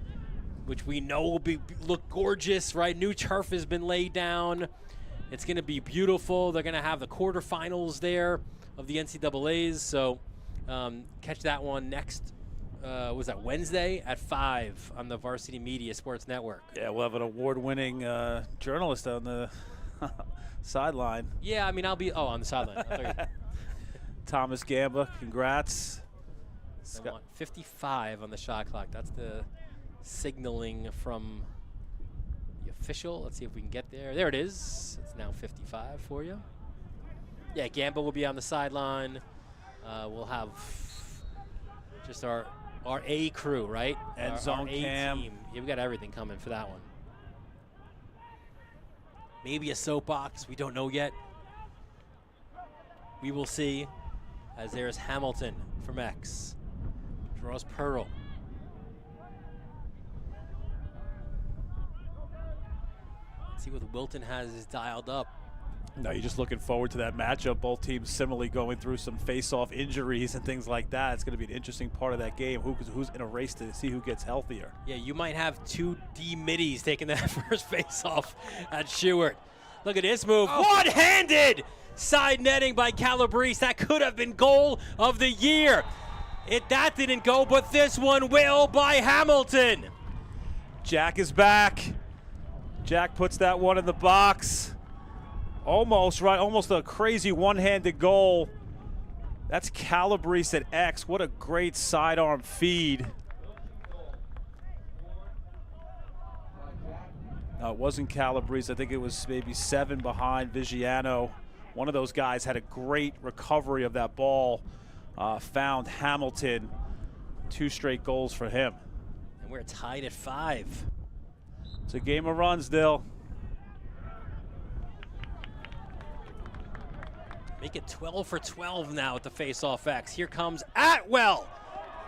which we know will look gorgeous, right? New turf has been laid down. It's going to be beautiful. They're going to have the quarterfinals there of the NCAAs. So catch that one next, was that Wednesday at 5 on the Varsity Media Sports Network. Yeah, we'll have an award-winning journalist on Sideline. Yeah, I mean, I'll be on the sideline. I thought you- Thomas Gamba, congrats. I want 55 on the shot clock. That's the signaling from the official. Let's see if we can get there. There it is. It's now 55 for you. Yeah, Gamba will be on the sideline. We'll have just our A crew, right? End Our zone A cam. team. Yeah, we got everything coming for that one. Maybe a soapbox. We don't know yet. We will see. As there's Hamilton from X. Draws Pearl. Let's see what Wilton has dialed up. No, you're just looking forward to that matchup. Both teams similarly going through some face-off injuries and things like that. It's going to be an interesting part of that game. Who's in a race to see who gets healthier? Yeah, you might have two D middies taking that first face-off at Stewart. Look at this move. Oh. One-handed side netting by Calabrese. That could have been goal of the year. That didn't go, but this one will by Hamilton. Jack is back. Jack puts that one in the box. Almost right, almost a crazy one-handed goal. That's Calabrese at X. What a great sidearm feed. No, it wasn't Calabrese. I think it was maybe 7 behind Vigiano. One of those guys had a great recovery of that ball. Found Hamilton. 2 straight goals for him. And we're tied at 5. It's a game of runs, Dill. Make it 12 for 12 now at the face-off X. Here comes Atwell.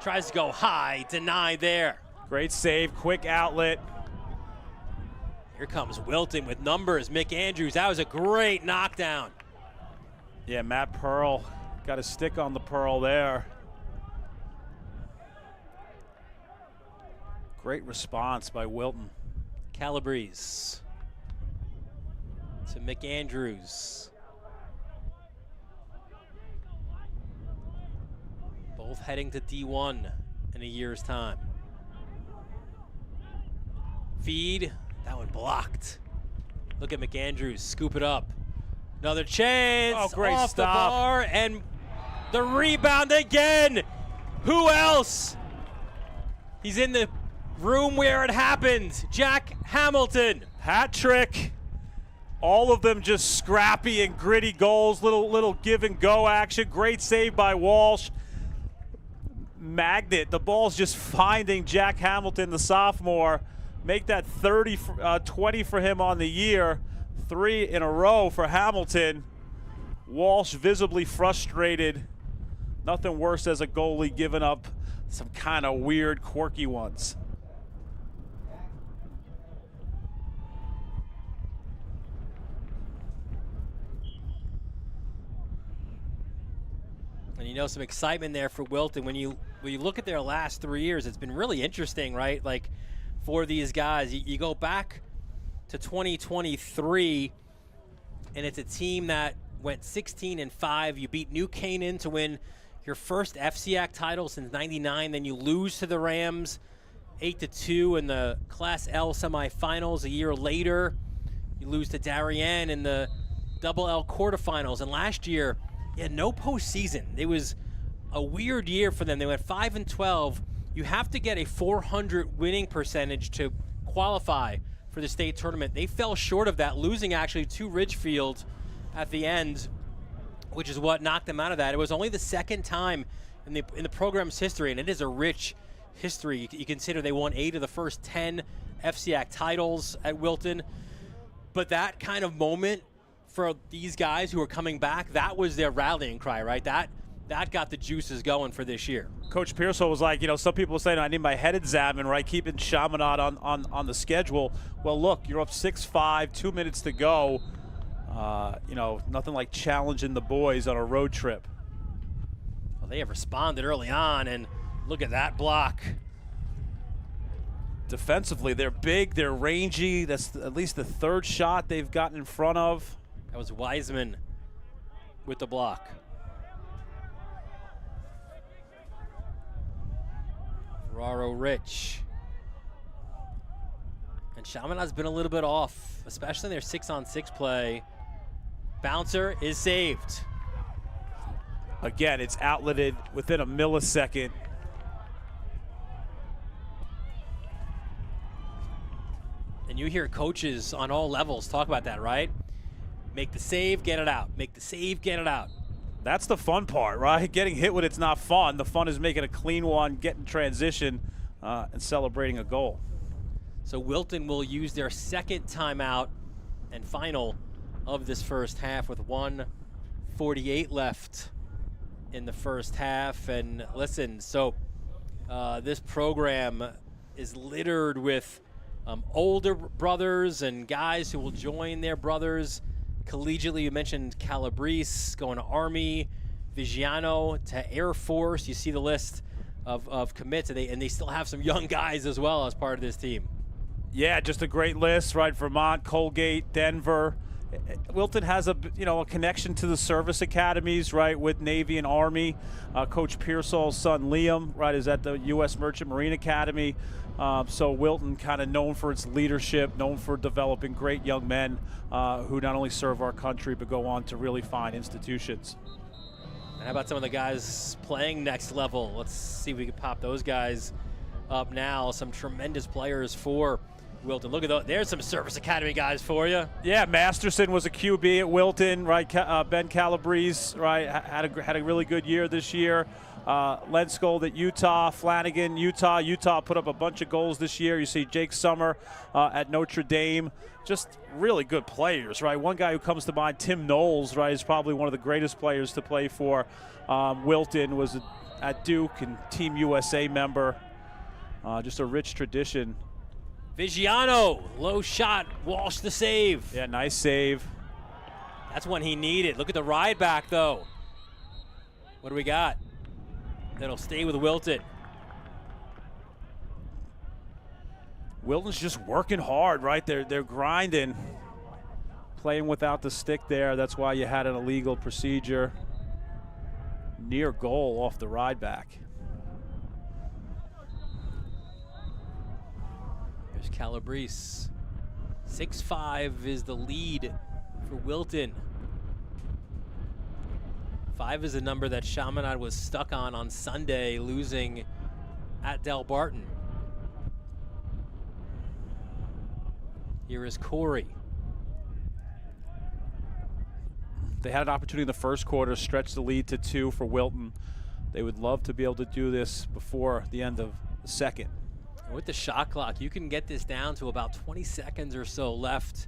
Tries to go high, denied there. Great save, quick outlet. Here comes Wilton with numbers. Mick Andrews, that was a great knockdown. Yeah, Matt Pearl got a stick on the Pearl there. Great response by Wilton. Calabrese to Mick Andrews. Both heading to D1 in a year's time. Feed, that one blocked. Look at McAndrews, scoop it up. Another chance, Oh, great off stop. the bar, and the rebound again. Who else? He's in the room where it happened. Jack Hamilton. Hat trick. All of them just scrappy and gritty goals, little give and go action. Great save by Walsh. Magnet, the ball's just finding Jack Hamilton, the sophomore. Make that 20 for him on the year. 3 in a row for Hamilton. Walsh visibly frustrated. Nothing worse as a goalie giving up some kind of weird, quirky ones. And you know, some excitement there for Wilton. When you look at their last 3 years, it's been really interesting, right? Like, for these guys, you go back to 2023, and it's a team that went 16-5. You beat New Canaan to win your first FCAC title since '99. Then you lose to the Rams 8-2 in the Class L semifinals. A year later, you lose to Darien in the Double L quarterfinals. And last year, yeah, no postseason. It was a weird year for them. They went 5-12. You have to get a 400 winning percentage to qualify for the state tournament. They fell short of that, losing actually to Ridgefield at the end, which is what knocked them out of that. It was only the second time in the program's history, and it is a rich history. You consider they won 8 of the first 10 FCAC titles at Wilton. But that kind of moment for these guys who are coming back, that was their rallying cry, right? That got the juices going for this year. Coach Pearsall was like, you know, some people were saying I need my head examined, right? Keeping Chaminade on the schedule. Well, look, you're up 6-5, 2 minutes to go. You know, nothing like challenging the boys on a road trip. Well, they have responded early on, and look at that block. Defensively, they're big, they're rangy. That's at least the 3rd shot they've gotten in front of. That was Wiseman with the block. Ferraro Rich. And And Chaminade's been a little bit off, especially in their 6-on-6 play. Bouncer is saved. Again, it's outletted within a millisecond. And you hear coaches on all levels talk about that, right? Make the save, get it out. Make the save, get it out. That's the fun part, right? Getting hit when it's not fun. The fun is making a clean one, getting transition, and celebrating a goal. So Wilton will use their second timeout and final of this first half with 1:48 left in the first half. And listen, so this program is littered with older brothers and guys who will join their brothers collegiately. You mentioned Calabrese going to Army, Vigiano to Air Force. You see the list of commits, and they still have some young guys as well as part of this team. Yeah, just a great list, right? Vermont, Colgate, Denver. Wilton has a connection to the service academies, right, with Navy and Army. Coach Pearsall's son Liam, right, is at the U.S. Merchant Marine Academy. So Wilton kind of known for its leadership, known for developing great young men who not only serve our country but go on to really fine institutions. And how about some of the guys playing next level? Let's see if we can pop those guys up now. Some tremendous players for Wilton. Look at those. There's some Service Academy guys for you. Yeah, Masterson was a QB at Wilton, right? Ben Calabrese, right, had a really good year this year. Lenskold at Utah, Flanagan, Utah put up a bunch of goals this year. You see Jake Summer at Notre Dame. Just really good players, right? One guy who comes to mind, Tim Knowles, right, is probably one of the greatest players to play for Wilton, was at Duke and Team USA member. Just a rich tradition. Vigiano, low shot, Walsh the save. Yeah, nice save. That's one he needed. Look at the ride back, though. What do we got? That'll stay with Wilton. Wilton's just working hard, right? They're grinding, playing without the stick there. That's why you had an illegal procedure. Near goal off the ride back. There's Calabrese. 6'5" is the lead for Wilton. 5 is a number that Chaminade was stuck on Sunday, losing at Del Barton. Here is Corey. They had an opportunity in the first quarter to stretch the lead to 2 for Wilton. They would love to be able to do this before the end of the second. With the shot clock, you can get this down to about 20 seconds or so left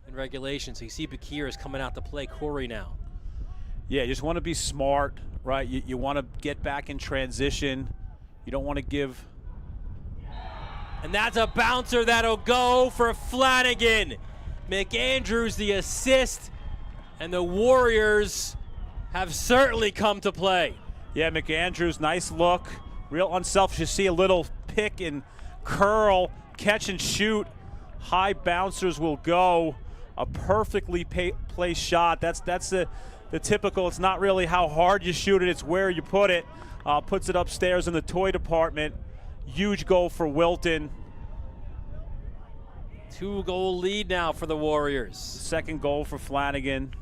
in regulation. So you see Bakir is coming out to play Corey now. Yeah, you just want to be smart, right? You want to get back in transition. You don't want to give. And that's a bouncer that'll go for Flanagan. McAndrews the assist, and the Warriors have certainly come to play. Yeah, McAndrews, nice look. Real unselfish. You see a little pick and curl, catch and shoot. High bouncers will go. A perfectly placed shot. That's the typical. It's not really how hard you shoot it, it's where you put it. Puts it upstairs in the toy department. Huge goal for Wilton. 2-goal lead now for the Warriors. Second goal for Flanagan.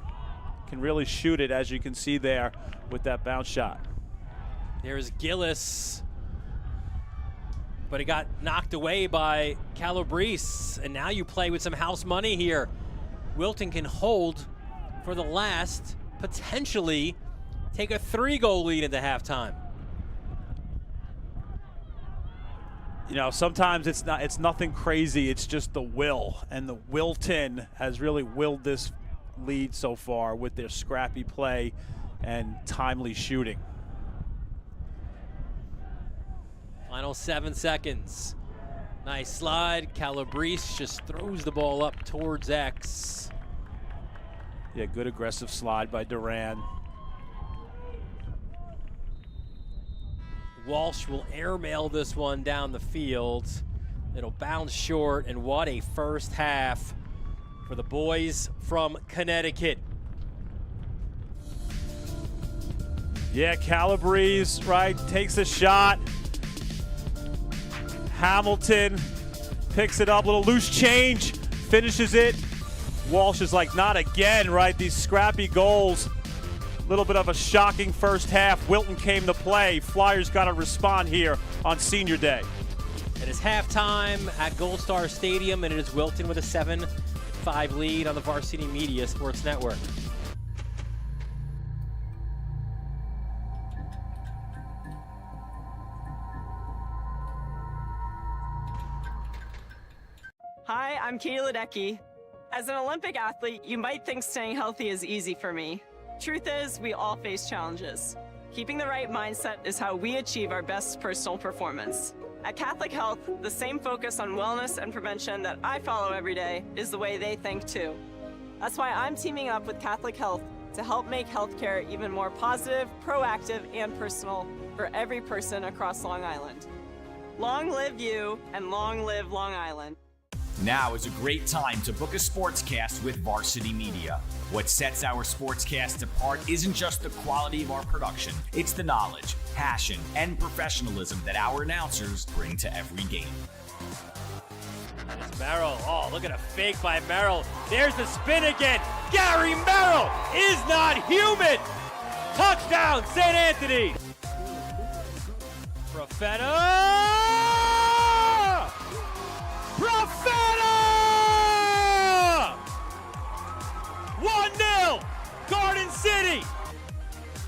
Can really shoot it, as you can see there with that bounce shot. There's Gillis, but it got knocked away by Calabrese, and now you play with some house money here. Wilton can hold for the last, potentially take a 3-goal lead at the halftime. You know, sometimes it's nothing crazy. It's just the will, and the Wilton has really willed this lead so far with their scrappy play and timely shooting. Final 7 seconds. Nice slide. Calabrese just throws the ball up towards X. Yeah, good aggressive slide by Duran. Walsh will airmail this one down the field. It'll bounce short, and what a first half for the boys from Connecticut. Yeah, Calabrese, right, takes a shot. Hamilton picks it up, little loose change, finishes it. Walsh is like, not again, right? These scrappy goals. A little bit of a shocking first half. Wilton came to play. Flyers got to respond here on Senior Day. It is halftime at Gold Star Stadium, and it is Wilton with a 7-5 lead on the Varsity Media Sports Network. Hi, I'm Katie Ledecky. As an Olympic athlete, you might think staying healthy is easy for me. Truth is, we all face challenges. Keeping the right mindset is how we achieve our best personal performance. At Catholic Health, the same focus on wellness and prevention that I follow every day is the way they think too. That's why I'm teaming up with Catholic Health to help make healthcare even more positive, proactive, and personal for every person across Long Island. Long live you, and long live Long Island. Now is a great time to book a sportscast with Varsity Media. What sets our sportscast apart isn't just the quality of our production, it's the knowledge, passion, and professionalism that our announcers bring to every game. It's Merrill. Oh, look at a fake by Merrill. There's the spin again. Gary Merrill is not human. Touchdown, St. Anthony. Profeta! 1-0, Garden City.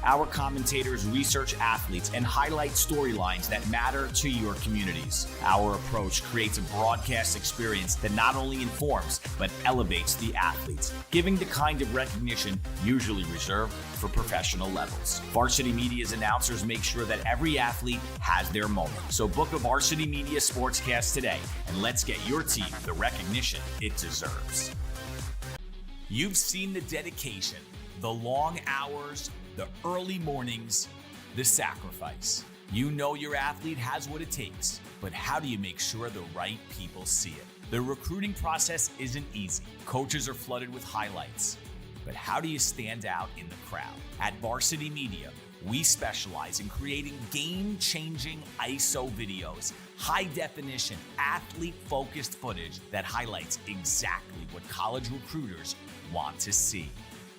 Our commentators research athletes and highlight storylines that matter to your communities. Our approach creates a broadcast experience that not only informs, but elevates the athletes, giving the kind of recognition usually reserved for professional levels. Varsity Media's announcers make sure that every athlete has their moment. So book a Varsity Media Sportscast today, and let's get your team the recognition it deserves. You've seen the dedication, the long hours, the early mornings, the sacrifice. You know your athlete has what it takes, but how do you make sure the right people see it? The recruiting process isn't easy. Coaches are flooded with highlights, but how do you stand out in the crowd? At Varsity Media, we specialize in creating game-changing ISO videos, high-definition, athlete-focused footage that highlights exactly what college recruiters want to see.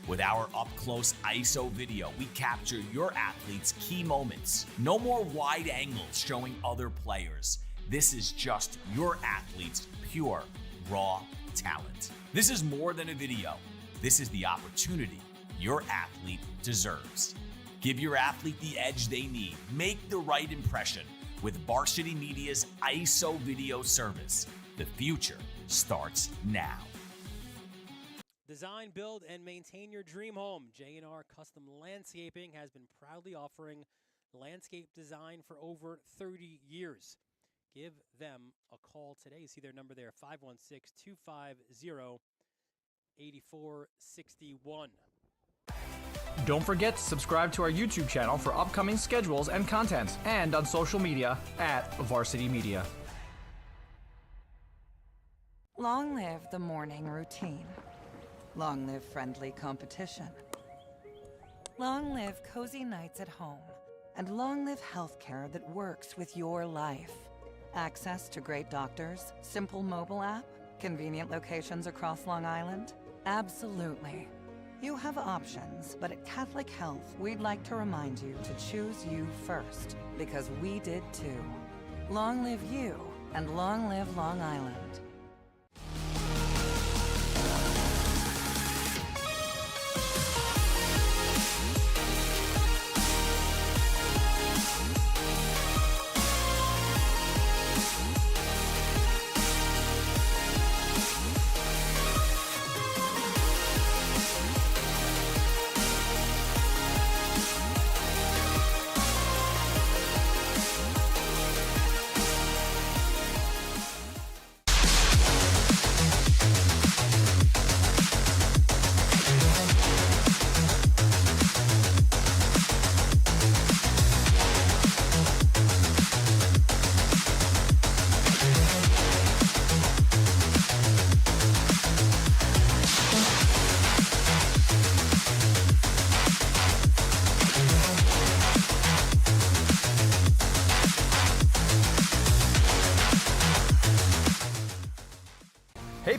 With our up-close ISO video, we capture your athlete's key moments. No more wide angles showing other players. This is just your athlete's pure, raw talent. This is more than a video. This is the opportunity your athlete deserves. Give your athlete the edge they need. Make the right impression with Varsity Media's ISO video service. The future starts now. Design, build, and maintain your dream home. J&R Custom Landscaping has been proudly offering landscape design for over 30 years. Give them a call today. See their number there, 516-250-8461. Don't forget to subscribe to our YouTube channel for upcoming schedules and content, and on social media at Varsity Media. Long live the morning routine. Long live friendly competition. Long live cozy nights at home. And long live healthcare that works with your life. Access to great doctors, simple mobile app, convenient locations across Long Island? Absolutely. You have options, but at Catholic Health, we'd like to remind you to choose you first, because we did too. Long live you, and long live Long Island.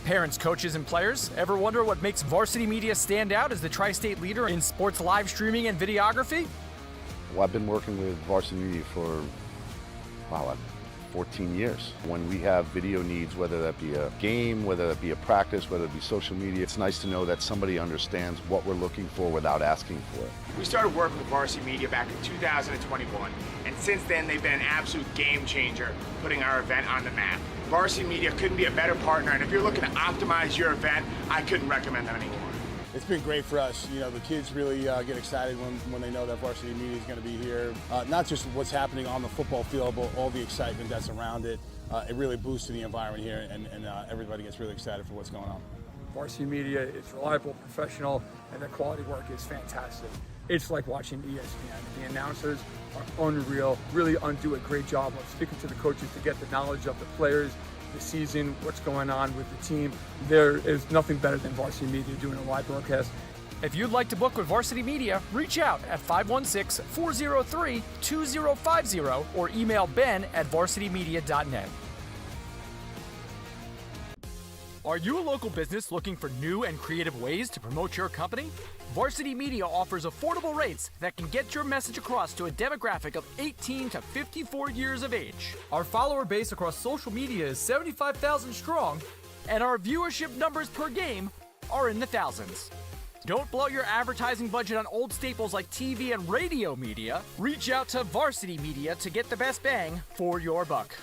Parents, coaches, and players, ever wonder what makes Varsity Media stand out as the tri-state leader in sports live streaming and videography? Well, I've been working with Varsity Media for, 14 years. When we have video needs, whether that be a game, whether that be a practice, whether it be social media, it's nice to know that somebody understands what we're looking for without asking for it. We started working with Varsity Media back in 2021, and since then they've been an absolute game changer, putting our event on the map. Varsity Media couldn't be a better partner, and if you're looking to optimize your event, I couldn't recommend them anymore. It's been great for us. You know, the kids really get excited when they know that Varsity Media is going to be here. Not just what's happening on the football field, but all the excitement that's around it. It really boosts the environment here, and everybody gets really excited for what's going on. Varsity Media is reliable, professional, and the quality work is fantastic. It's like watching ESPN. The announcers are unreal, really do a great job of speaking to the coaches to get the knowledge of the players, the season, what's going on with the team. There is nothing better than Varsity Media doing a live broadcast. If you'd like to book with Varsity Media, reach out at 516-403-2050 or email ben@varsitymedia.net. Are you a local business looking for new and creative ways to promote your company? Varsity Media offers affordable rates that can get your message across to a demographic of 18 to 54 years of age. Our follower base across social media is 75,000 strong, and our viewership numbers per game are in the thousands. Don't blow your advertising budget on old staples like TV and radio media. Reach out to Varsity Media to get the best bang for your buck.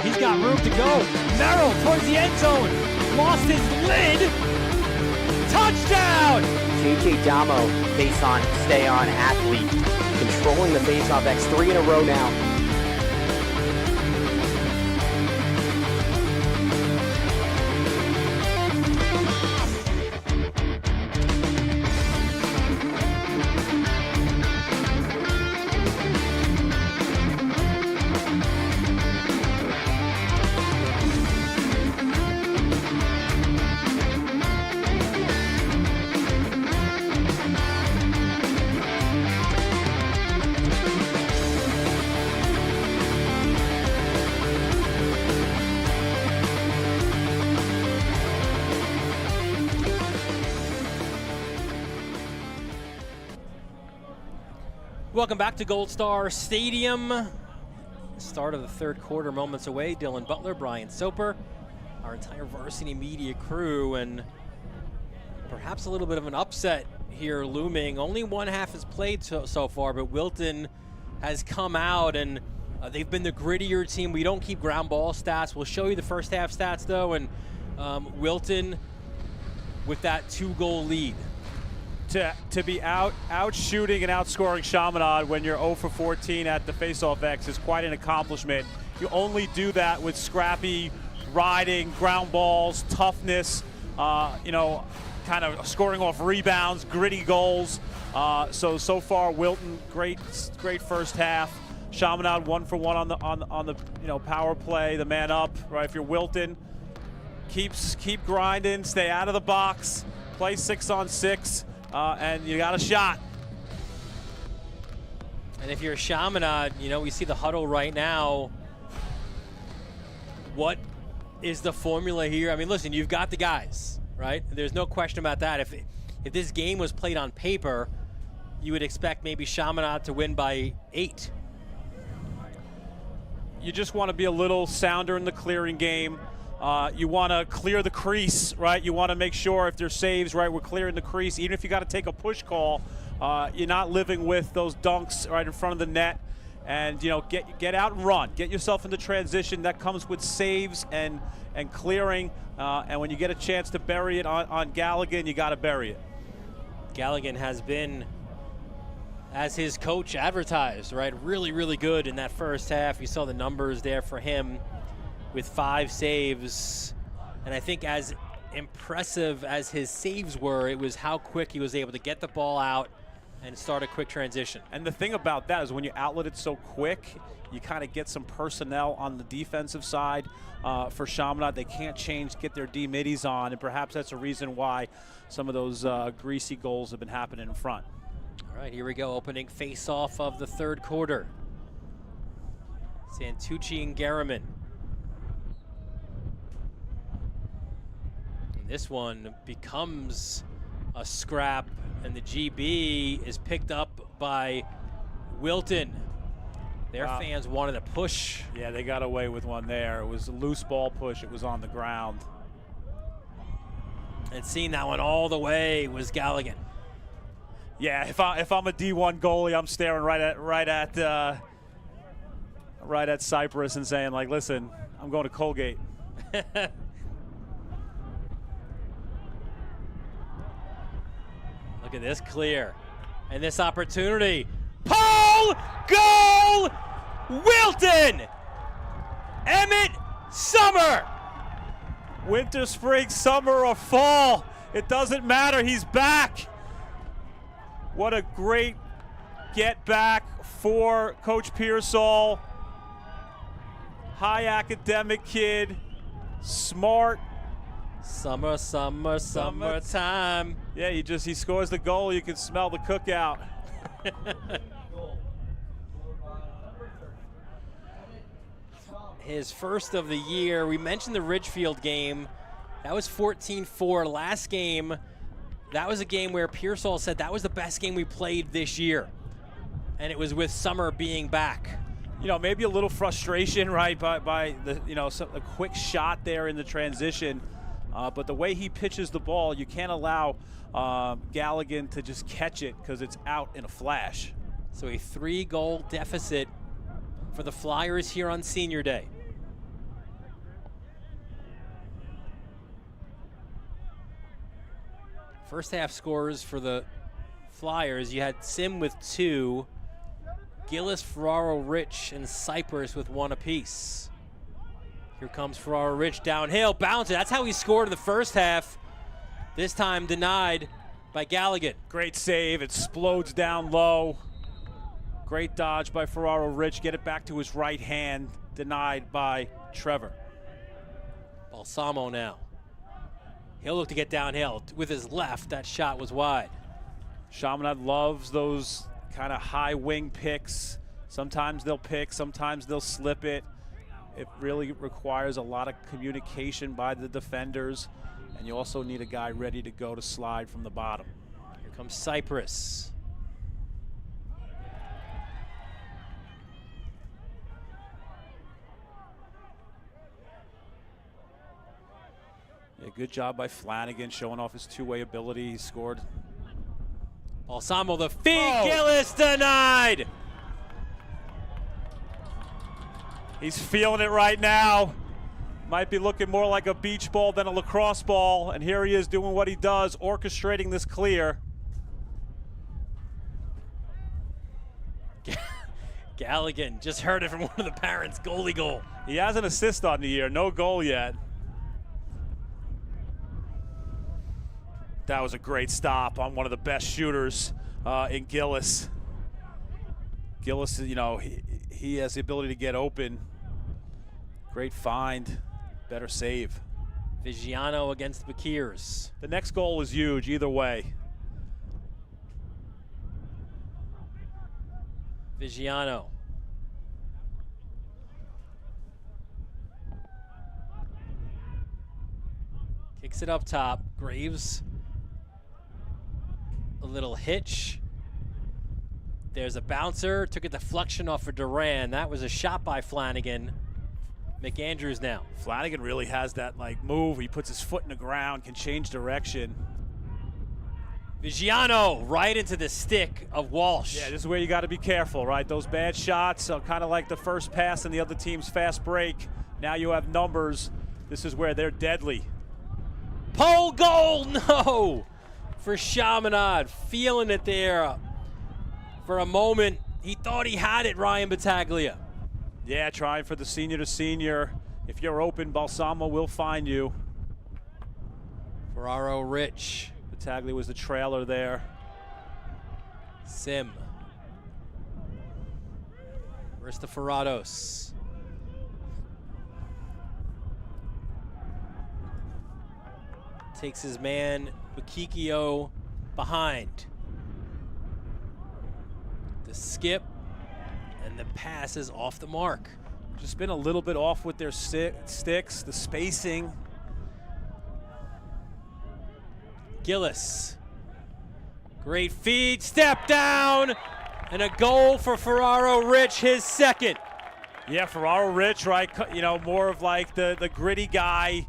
He's got room to go. Merrill towards the end zone. Lost his lid. Touchdown! JJ Damo, face on, stay on athlete. Controlling the face-off X 3 in a row now. Welcome back to Gold Star Stadium. Start of the third quarter, moments away. Dylan Butler, Brian Soper, our entire Varsity Media crew, and perhaps a little bit of an upset here looming. Only one half is played so far, but Wilton has come out, and they've been the grittier team. We don't keep ground ball stats. We'll show you the first half stats, though, and Wilton with that 2-goal lead. To be out shooting and outscoring Chaminade when you're 0 for 14 at the faceoff X is quite an accomplishment. You only do that with scrappy riding, ground balls, toughness, kind of scoring off rebounds, gritty goals. So far, Wilton, great first half. Chaminade 1 for 1 on the power play, the man up. Right, if you're Wilton, keep grinding, stay out of the box, play 6-on-6. And you got a shot. And if you're Chaminade, we see the huddle right now. What is the formula here? I mean, listen, you've got the guys, right? There's no question about that. If this game was played on paper, you would expect maybe Chaminade to win by 8. You just want to be a little sounder in the clearing game. You want to clear the crease, right? You want to make sure if there's saves, right, we're clearing the crease. Even if you got to take a push call, you're not living with those dunks right in front of the net. And, get out and run. Get yourself into transition. That comes with saves and clearing. And when you get a chance to bury it on Galligan, you got to bury it. Galligan has been, as his coach advertised, right, really, really good in that first half. You saw the numbers there for him, with 5 saves, and I think as impressive as his saves were, it was how quick he was able to get the ball out and start a quick transition. And the thing about that is when you outlet it so quick, You kind of get some personnel on the defensive side for Chaminade. They can't get their D-middies on, and perhaps that's a reason why some of those greasy goals have been happening in front. All right, here we go. Opening face-off of the third quarter. Santucci and Garriman. And this one becomes a scrap, and the GB is picked up by Wilton. Their fans wanted a push. Yeah, they got away with one there. It was a loose ball push. It was on the ground. And seeing that one all the way was Galligan. Yeah, if I'm a D1 goalie, I'm staring right at Cypress and saying, like, listen, I'm going to Colgate. Look at this clear. And this opportunity. Pole! Goal! Wilton! Emmett Summer! Winter, spring, summer, or fall, it doesn't matter. He's back. What a great get back for Coach Pearsall. High academic kid, smart. Summertime. Yeah, he scores the goal. You can smell the cookout. His first of the year. We mentioned the Ridgefield game. That was 14-4. Last game, that was a game where Pearsall said that was the best game we played this year. And it was with Summer being back. You know, maybe a little frustration, right, by the, a quick shot there in the transition. But the way he pitches the ball, you can't allow Galligan to just catch it because it's out in a flash. So a 3-goal deficit for the Flyers here on Senior Day. First half scores for the Flyers. You had Sim with 2, Gillis, Ferraro, Rich, and Cypress with 1 apiece. Here comes Ferraro Rich downhill, bounces. That's how he scored in the first half. This time denied by Galligan. Great save, it explodes down low. Great dodge by Ferraro Rich, get it back to his right hand, denied by Trevor. Balsamo now. He'll look to get downhill. With his left, that shot was wide. Chaminade loves those kind of high wing picks. Sometimes they'll pick, sometimes they'll slip it. It really requires a lot of communication by the defenders, and you also need a guy ready to go to slide from the bottom. Here comes Cypress. Yeah, good job by Flanagan showing off his two-way ability. He scored. Balsamo, the feed, Gillis denied. He's feeling it right now. Might be looking more like a beach ball than a lacrosse ball, and here he is doing what he does, orchestrating this clear. Galligan just heard it from one of the parents. Goalie goal. He has an assist on the year, no goal yet. That was a great stop on one of the best shooters in Gillis. Gillis, he has the ability to get open. Great find, better save. Vigiano against Bakirs. The next goal is huge either way. Vigiano. Kicks it up top. Graves. A little hitch. There's a bouncer. Took a deflection off of Duran. That was a shot by Flanagan. McAndrews now. Flanagan really has that move. He puts his foot in the ground, can change direction. Vigiano right into the stick of Walsh. Yeah, this is where you got to be careful, right? Those bad shots are kind of like the first pass in the other team's fast break. Now you have numbers. This is where they're deadly. Pole goal, no! For Chaminade, feeling it there. For a moment, he thought he had it, Ryan Battaglia. Yeah, trying for the senior to senior. If you're open, Balsamo will find you. Ferraro Rich. Battaglia was the trailer there. Sim. Aristoferatos. Takes his man, Bukikio, behind. The skip, and the pass is off the mark. Just been a little bit off with their sticks, the spacing. Gillis. Great feed, step down, and a goal for Ferraro Rich, his second. Yeah, Ferraro Rich, right? You know, more of like the gritty guy,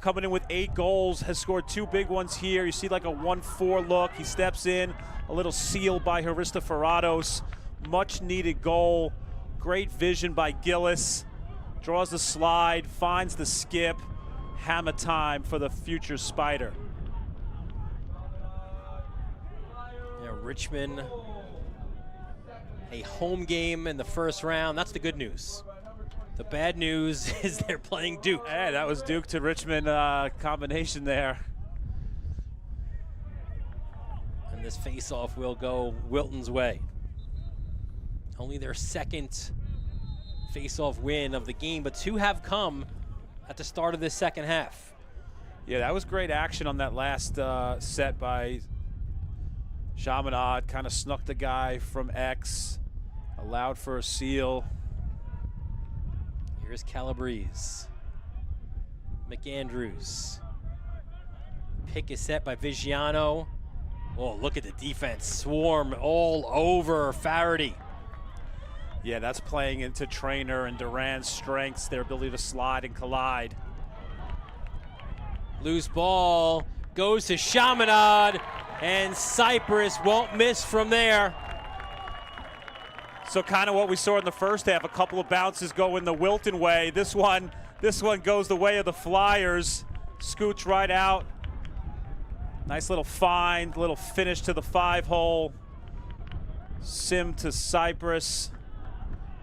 coming in with 8 goals, has scored 2 big ones here. You see like a 1-4 look. He steps in, a little seal by Aristoferatos. Much needed goal. Great vision by Gillis. Draws the slide, finds the skip. Hammer time for the future Spider. Yeah, Richmond, a home game in the first round. That's the good news. The bad news is they're playing Duke. Yeah, that was Duke to Richmond combination there. And this face-off will go Wilton's way. Only their second face-off win of the game, but 2 have come at the start of this second half. Yeah, that was great action on that last set by Chaminade. Kind of snuck the guy from X, allowed for a seal. Here's Calabrese. McAndrews. Pick is set by Vigiano. Oh, look at the defense. Swarm all over Faraday. Yeah, that's playing into Trainer and Duran's strengths, their ability to slide and collide. Loose ball goes to Chaminade, and Cypress won't miss from there. So kind of what we saw in the first half, a couple of bounces go in the Wilton way. This one goes the way of the Flyers. Scoots right out. Nice little find, little finish to the 5-hole. Sim to Cypress.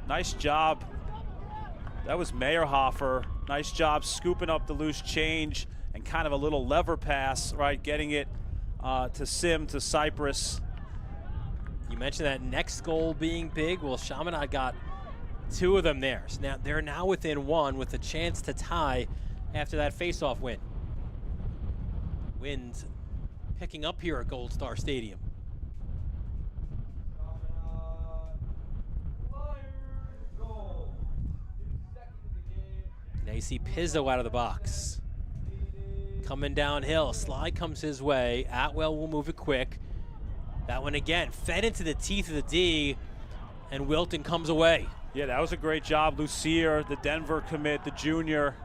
Nice job. That was Meyerhofer. Nice job scooping up the loose change and kind of a little lever pass, right? Getting it to Sim to Cypress. You mentioned that next goal being big. Well, Chaminade got 2 of them there. So now they're now within 1 with a chance to tie after that face-off win. Wind picking up here at Gold Star Stadium. Now you see Pizzo out of the box. Coming downhill, slide comes his way. Atwell will move it quick. That one again, fed into the teeth of the D, and Wilton comes away. Yeah, that was a great job. Lucier, the Denver commit, the junior.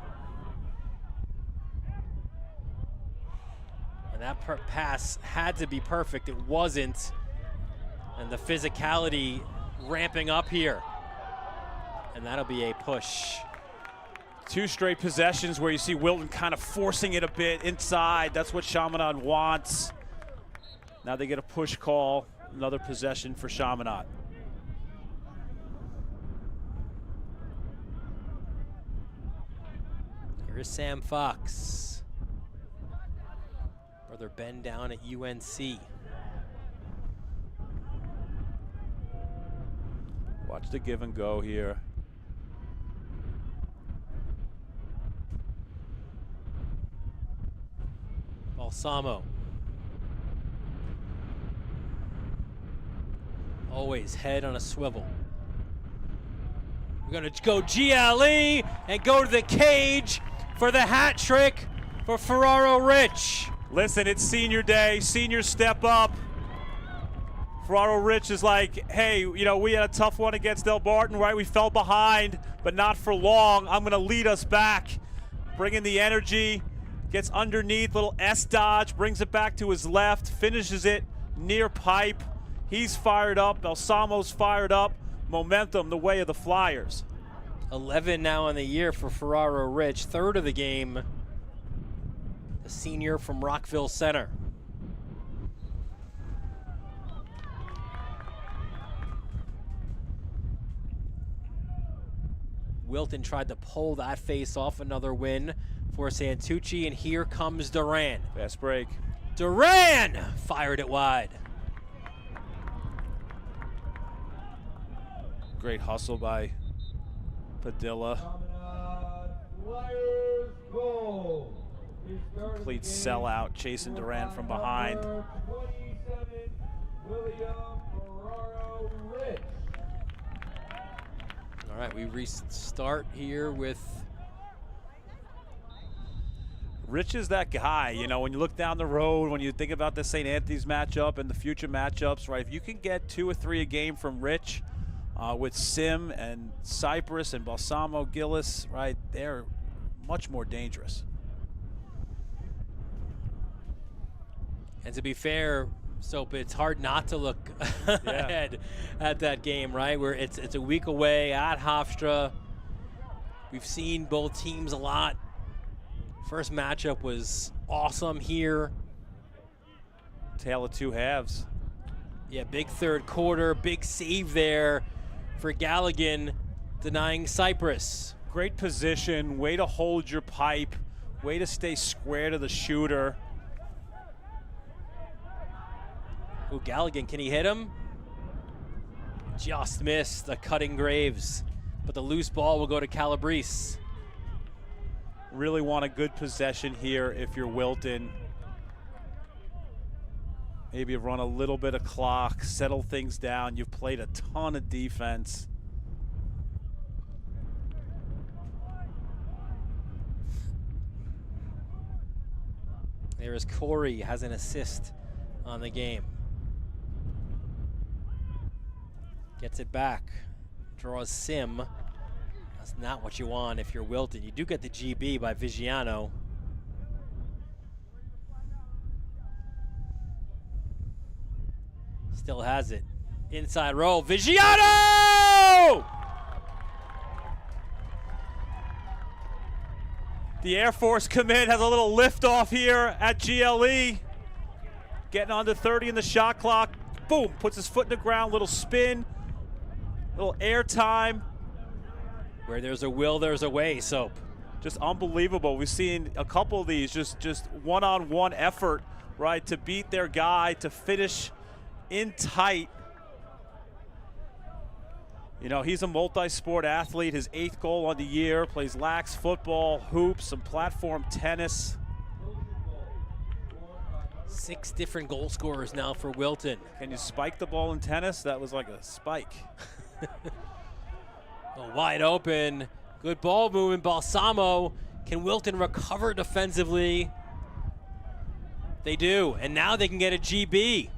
And that pass had to be perfect. It wasn't. And the physicality ramping up here. And that'll be a push. 2 straight possessions where you see Wilton kind of forcing it a bit inside. That's what Chaminade wants. Now they get a push call. Another possession for Chaminade. Here's Sam Fox. Brother Ben down at UNC. Watch the give and go here. Balsamo. Always head on a swivel. We're going to go GLE and go to the cage for the hat trick for Ferraro Rich. Listen, it's senior day, senior step up. Ferraro Rich is like, hey, you know, we had a tough one against Del Barton, right? We fell behind, but not for long. I'm going to lead us back. Bringing the energy, gets underneath, little S dodge, brings it back to his left, finishes it near pipe. He's fired up, Balsamo's fired up. Momentum the way of the Flyers. 11 now on the year for Ferraro Rich, 3rd of the game. The senior from Rockville Center. Wilton tried to pull that face off. Another win for Santucci, and here comes Duran. Fast break. Duran fired it wide. Great hustle by Padilla. Complete sellout, chasing Durant from behind. All right, we restart here with... Rich is that guy, you know, when you look down the road, when you think about the St. Anthony's matchup and the future matchups, right? If you can get 2 or 3 a game from Rich with Sim and Cypress and Balsamo Gillis, right, they're much more dangerous. And to be fair, Soap, it's hard not to look ahead at that game, right? Where it's a week away at Hofstra. We've seen both teams a lot. First matchup was awesome here. Tale of 2 halves. Yeah, big third quarter, big save there for Galligan, denying Cypress. Great position, way to hold your pipe, way to stay square to the shooter. Ooh, Galligan, can he hit him? Just missed the cutting Graves, but the loose ball will go to Calabrese. Really want a good possession here if you're Wilton. Maybe run a little bit of clock, settle things down. You've played a ton of defense. There is Corey, has an assist on the game. Gets it back, draws Sim. That's not what you want if you're Wilton. You do get the GB by Vigiano. Still has it. Inside roll, Vigiano! The Air Force commit has a little lift off here at GLE. Getting under 30 in the shot clock. Boom, puts his foot in the ground, little spin, little air time. Where there's a will, there's a way, Soap. Just unbelievable. We've seen a couple of these, just one-on-one effort, right, to beat their guy, to finish in tight. You know, he's a multi-sport athlete. His 8th goal on the year, plays lax football, hoops, some platform tennis. 6 different goal scorers now for Wilton. Can you spike the ball in tennis? That was like a spike. Wide open, good ball movement, Balsamo. Can Wilton recover defensively? They do, and now they can get a GB.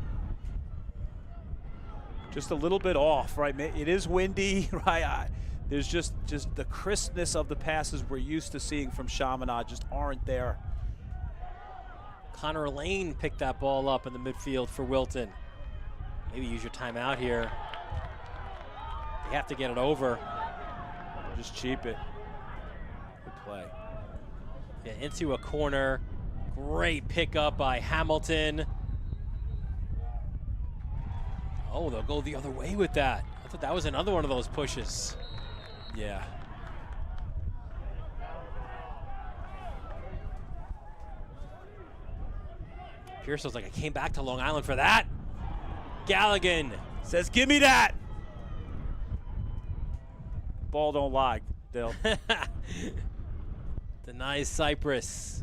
Just a little bit off, right? It is windy, right? There's just the crispness of the passes we're used to seeing from Chaminade just aren't there. Connor Lane picked that ball up in the midfield for Wilton. Maybe use your timeout here. They have to get it over. Just cheap it. Good play. Yeah, into a corner. Great pickup by Hamilton. Oh, they'll go the other way with that. I thought that was another one of those pushes. Yeah. Pierce was like, I came back to Long Island for that. Galligan says, give me that. Ball don't lie, Dill. Denies Cypress.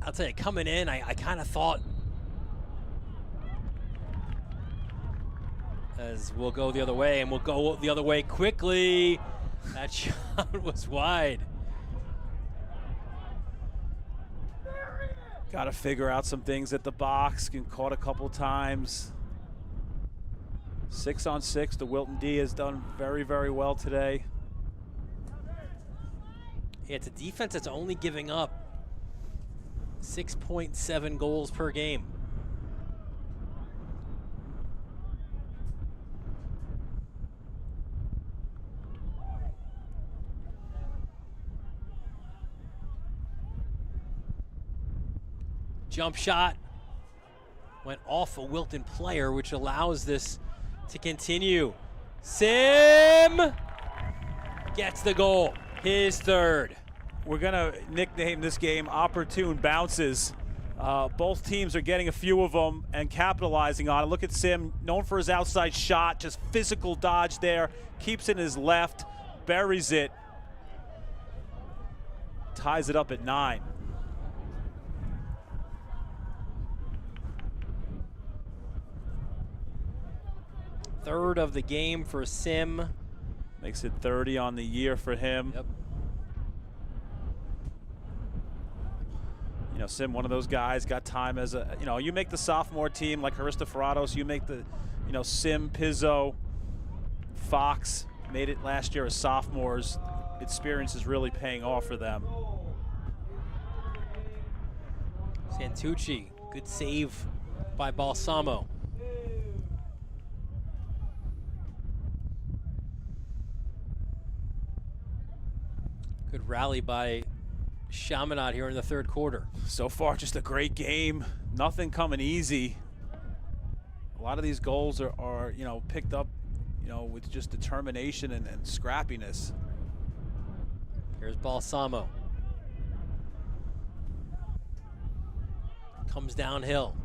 I'll tell you, coming in, I kind of thought, as we'll go the other way, and we'll go the other way quickly. That shot was wide. Got to figure out some things at the box. Getting caught a couple times. 6-on-6. The Wilton D has done very, very well today. Yeah, it's a defense that's only giving up 6.7 goals per game. Jump shot went off a Wilton player, which allows this to continue. Sim gets the goal, his 3rd. We're going to nickname this game Opportune Bounces Both teams are getting a few of them and capitalizing on it. Look at Sim, known for his outside shot, just physical dodge there. Keeps it in his left, buries it. Ties it up at 9. Third of the game for Sim. Makes it 30 on the year for him. Yep. You know, Sim, one of those guys, got time as a, you know, you make the sophomore team like Haristoferatos, you make the, you know, Sim, Pizzo, Fox made it last year as sophomores. Experience is really paying off for them. Santucci, good save by Balsamo. Good rally by Chaminade here in the third quarter. So far, just a great game. Nothing coming easy. A lot of these goals are you know, picked up, you know, with just determination and scrappiness. Here's Balsamo. Comes downhill.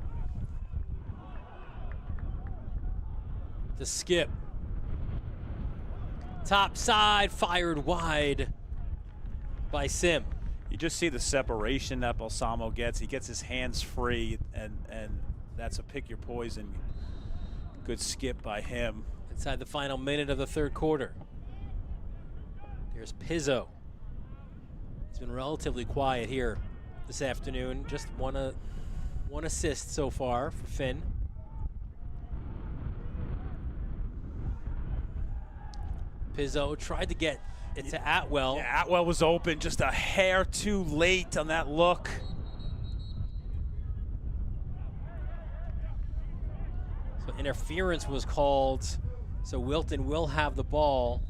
The skip. Top side, fired wide by Sim. You just see the separation that Balsamo gets. He gets his hands free, and that's a pick your poison. Good skip by him. Inside the final minute of the third quarter. There's Pizzo. He's been relatively quiet here this afternoon. Just one assist so far for Finn. Pizzo tried to get it to Atwell. Yeah, Atwell was open, just a hair too late on that look. So interference was called, so Wilton will have the ball.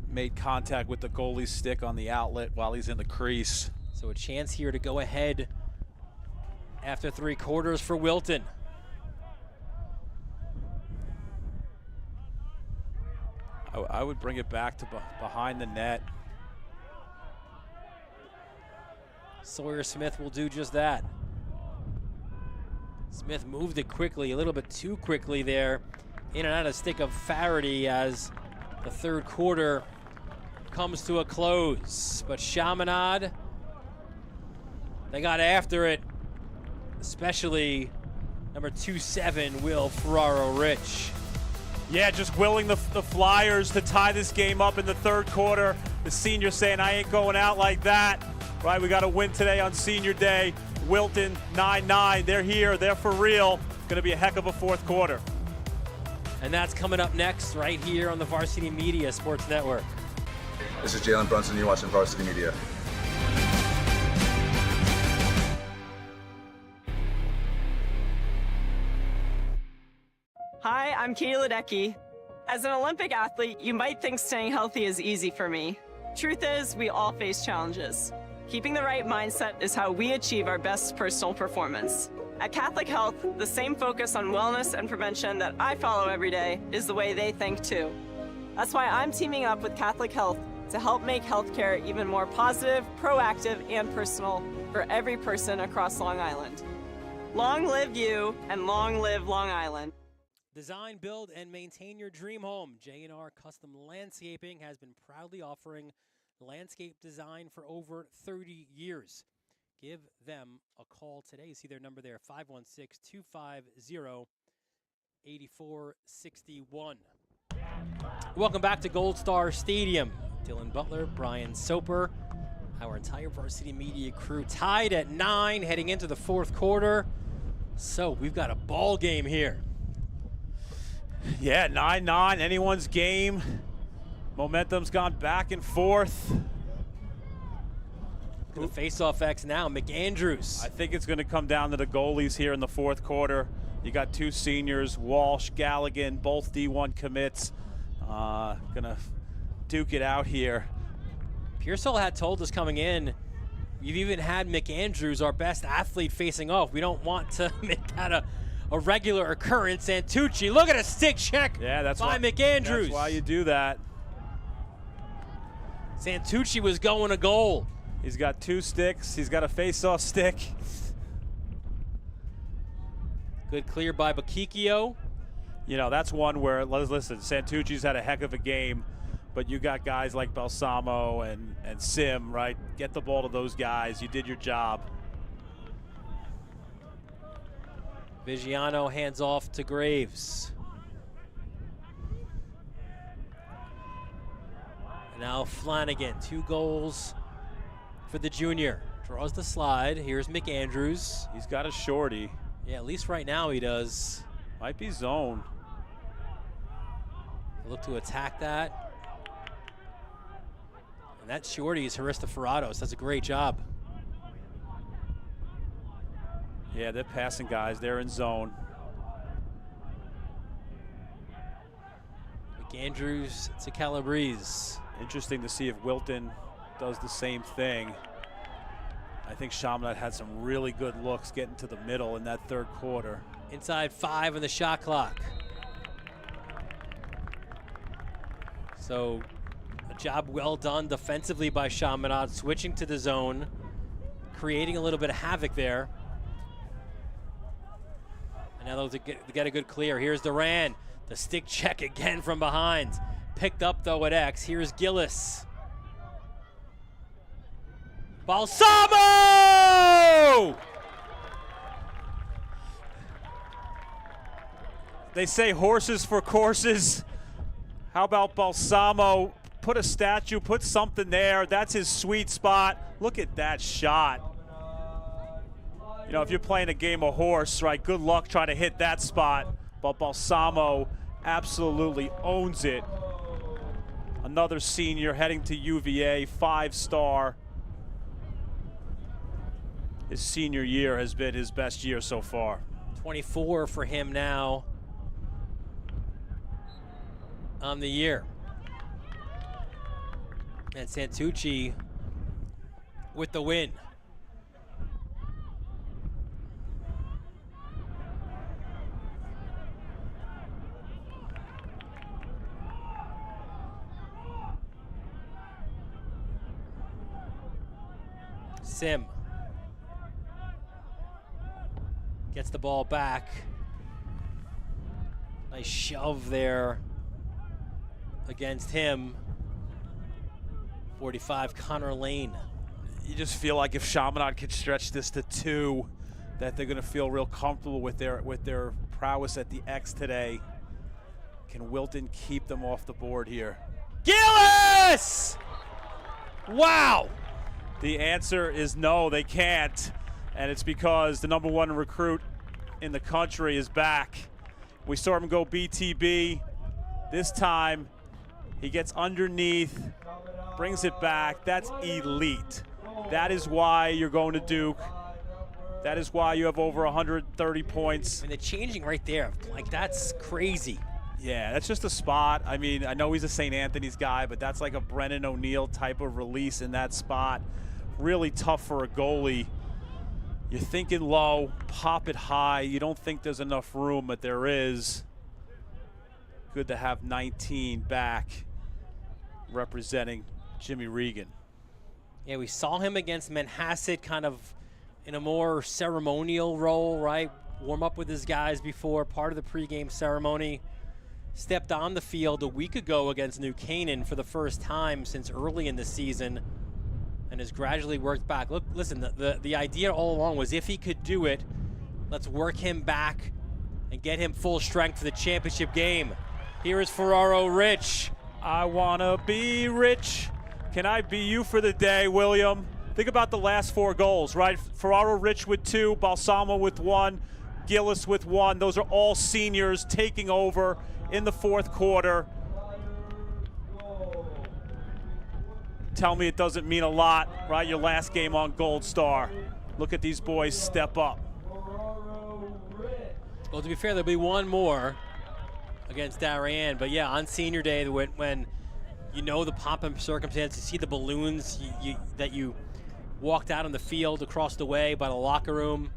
Made contact with the goalie's stick on the outlet while he's in the crease. So a chance here to go ahead after 3 quarters for Wilton. I would bring it back to behind the net. Sawyer Smith will do just that. Smith moved it quickly, a little bit too quickly there. In and out of stick of Faraday as the third quarter comes to a close. But Chaminade, they got after it, especially number 27, Will Ferraro-Rich. Yeah, just willing the Flyers to tie this game up in the third quarter. The senior saying, I ain't going out like that. Right, we got to win today on senior day. Wilton, 9-9. They're here. They're for real. Going to be a heck of a fourth quarter. And that's coming up next right here on the Varsity Media Sports Network. This is Jalen Brunson. You're watching Varsity Media. Hi, I'm Katie Ledecky. As an Olympic athlete, you might think staying healthy is easy for me. Truth is, we all face challenges. Keeping the right mindset is how we achieve our best personal performance. At Catholic Health, the same focus on wellness and prevention that I follow every day is the way they think too. That's why I'm teaming up with Catholic Health to help make healthcare even more positive, proactive, and personal for every person across Long Island. Long live you, and long live Long Island. Design, build, and maintain your dream home. J&R Custom Landscaping has been proudly offering landscape design for over 30 years. Give them a call today. See their number there, 516-250-8461. Welcome back to Gold Star Stadium. Dylan Butler, Brian Soper, our entire Varsity Media crew tied at 9 heading into the fourth quarter. So we've got a ball game here. Yeah, 9-9, anyone's game. Momentum's gone back and forth. The face-off X now, McAndrews. I think it's going to come down to the goalies here in the fourth quarter. You got 2 seniors, Walsh, Galligan, both D1 commits. Going to duke it out here. Pearsall had told us coming in, you've even had McAndrews, our best athlete, facing off. We don't want to make that a regular occurrence. Santucci, look at a stick check by McAndrews. That's why you do that. Santucci was going to goal. He's got 2 sticks. He's got a face-off stick. Good clear by Bakikio. You know, that's one where, listen, Santucci's had a heck of a game, but you got guys like Balsamo and Sim, right? Get the ball to those guys. You did your job. Vigiano hands off to Graves. And now Flanagan, 2 goals for the junior. Draws the slide. Here's McAndrews. He's got a shorty. Yeah, at least right now he does. Might be zone. Look to attack that. And that shorty is Haristoforatos. That's a great job. Yeah, they're passing guys. They're in zone. McAndrews to Calabrese. Interesting to see if Wilton does the same thing. I think Chaminade had some really good looks getting to the middle in that third quarter. Inside 5 on the shot clock. So a job well done defensively by Chaminade, switching to the zone, creating a little bit of havoc there. And now they'll get a good clear. Here's Duran, the stick check again from behind. Picked up though at X. Here's Gillis. Balsamo! They say horses for courses. How about Balsamo? Put a statue, put something there. That's his sweet spot. Look at that shot. You know, if you're playing a game of horse, right, good luck trying to hit that spot. But Balsamo absolutely owns it. Another senior heading to UVA, 5-star. His senior year has been his best year so far. 24 for him now on the year. And Santucci with the win. Sim gets the ball back. Nice shove there against him. 45, Connor Lane. You just feel like if Chaminade could stretch this to 2, that they're going to feel real comfortable with their prowess at the X today. Can Wilton keep them off the board here? Gillis! Wow! The answer is no, they can't. And it's because the #1 recruit in the country is back. We saw him go BTB. This time, he gets underneath, brings it back. That's elite. That is why you're going to Duke. That is why you have over 130 points. I mean, the changing right there, like that's crazy. Yeah, that's just a spot. I mean, I know he's a St. Anthony's guy, but that's like a Brennan O'Neill type of release in that spot. Really tough for a goalie. You're thinking low, pop it high. You don't think there's enough room, but there is. Good to have 19 back representing Jimmy Regan. Yeah, we saw him against Manhasset kind of in a more ceremonial role, right? Warm up with his guys before, part of the pregame ceremony. Stepped on the field a week ago against New Canaan for the first time since early in the season and has gradually worked back. Look, listen, the idea all along was if he could do it, let's work him back and get him full strength for the championship game. Here is Ferraro Rich. I wanna be rich. Can I be you for the day, William? Think about the last 4 goals, right? Ferraro Rich with 2, Balsamo with 1, Gillis with 1. Those are all seniors taking over in the 4th quarter. Tell me it doesn't mean a lot, right? Your last game on Gold Star. Look at these boys step up. Well, to be fair, there'll be one more against Darien, but yeah, on senior day, when you know the pomp and circumstance, you see the balloons that you walked out on the field across the way by the locker room.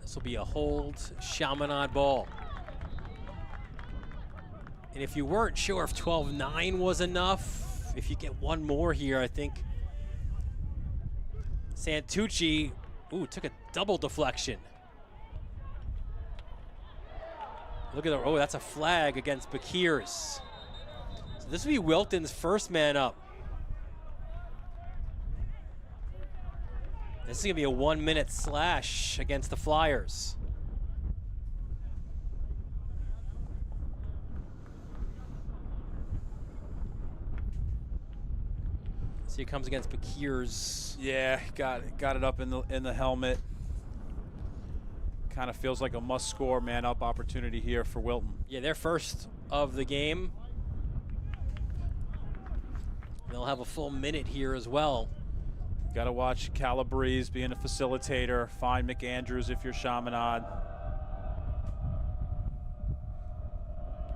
This will be a hold Chaminade ball. And if you weren't sure if 12-9 was enough, if you get one more here, I think Santucci Ooh, took a double deflection. Look at that. Oh, that's a flag against Bakirs. So this will be Wilton's first man up. This is going to be a 1-minute slash against the Flyers. So he comes against Bakirs. Yeah, got it up in the helmet. Kind of feels like a must-score man-up opportunity here for Wilton. Yeah, they're first of the game. They'll have a full minute here as well. Got to watch Calabrese being a facilitator. Find McAndrews if you're Chaminade.